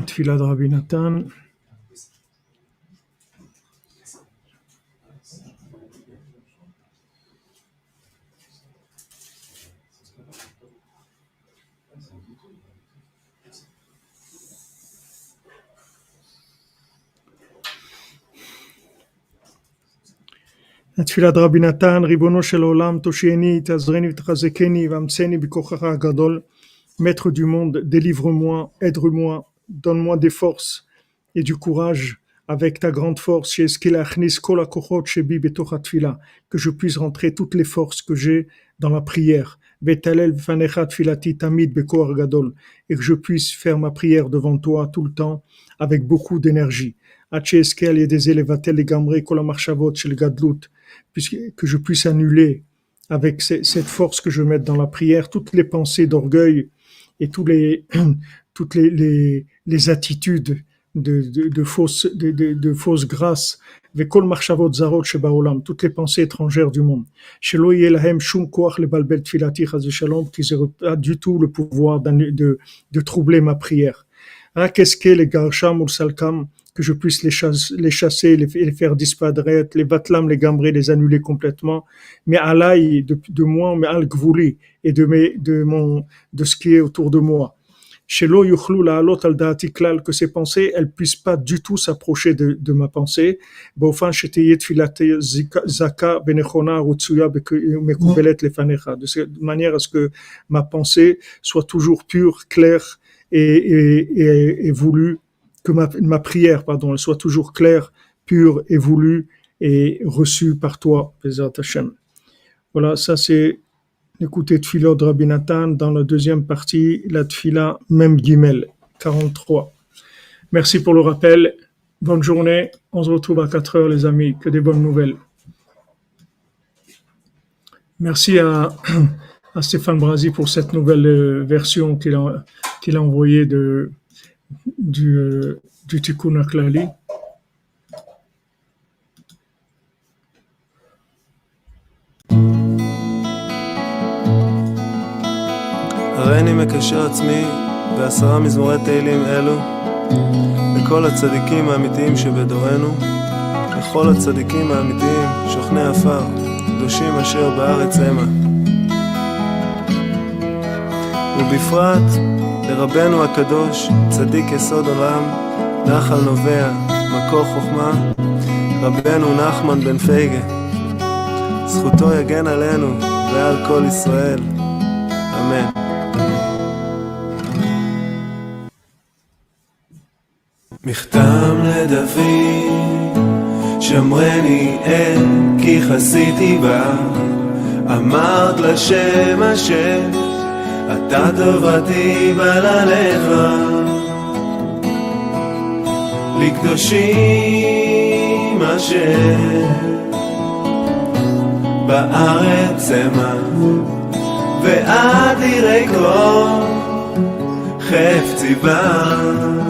[SPEAKER 1] Tfila de Rabbi Nathan. התפילה דרבי נתן, ריבונו של עולם, תושייני, תעזרני ותחזקני, ואמצני בכוחך הגדול, maître du monde, délivre-moi, aide-moi, donne-moi des forces et du courage avec ta grande force, que je puisse rentrer toutes les forces que j'ai dans la prière, et que je puisse faire ma prière devant toi tout le temps avec beaucoup d'énergie. Que je puisse annuler avec cette force que je mets dans la prière toutes les pensées d'orgueil et toutes les attitudes de fausses grâces, toutes les pensées étrangères du monde, qu'ils n'aient pas du tout le pouvoir de troubler ma prière. רק אזכה לגרשם ולסלקם, que je puisse les chasser, les faire disparaître, les batlam לגמרי, les annuler complètement, mais עליי, de moi, מעל גבולי, et de ce qui est autour de moi. שלא יוכלו לעלות על דעתי כלל, que ces pensées, elles puissent pas du tout s'approcher de ma pensée, באופן שתהיה תפילתי זכה ונכונה רצויה ומקובלת לפניך, de manière à ce que ma pensée soit toujours pure, claire et voulue, que ma prière, elle soit toujours claire, pure et voulue et reçue par toi, Bezrat Hashem. Voilà, ça c'est l'écouter Tfila de Rabbi Nathan dans la deuxième partie, la Tfila Mem Gimel, 43. Merci pour le rappel. Bonne journée. On se retrouve à 4 heures, les amis. Que des bonnes nouvelles. Merci à Stéphane Brasi pour cette nouvelle version qu'il a envoyée du Tikkun HaKlali.
[SPEAKER 3] הריני מקשר עצמי ב10 מזמורי תהילים אלו לכל הצדיקים האמיתיים שבדורנו, לכל הצדיקים האמיתיים שוכני עפר, קדושים אשר בארץ המה, ובפרט לרבנו הקדוש, צדיק יסוד עולם, נחל נובע, מקור חוכמה, רבנו נחמן בן פייגה, זכותו יגן עלינו ועל כל ישראל, אמן. מכתם לדוד, שמרני אל כי חסיתי בה, אמרת לשם אשר אתה טובתי בלעליך, לקדושים אשר בארץ המה, ועד יראי כל חפצי בה.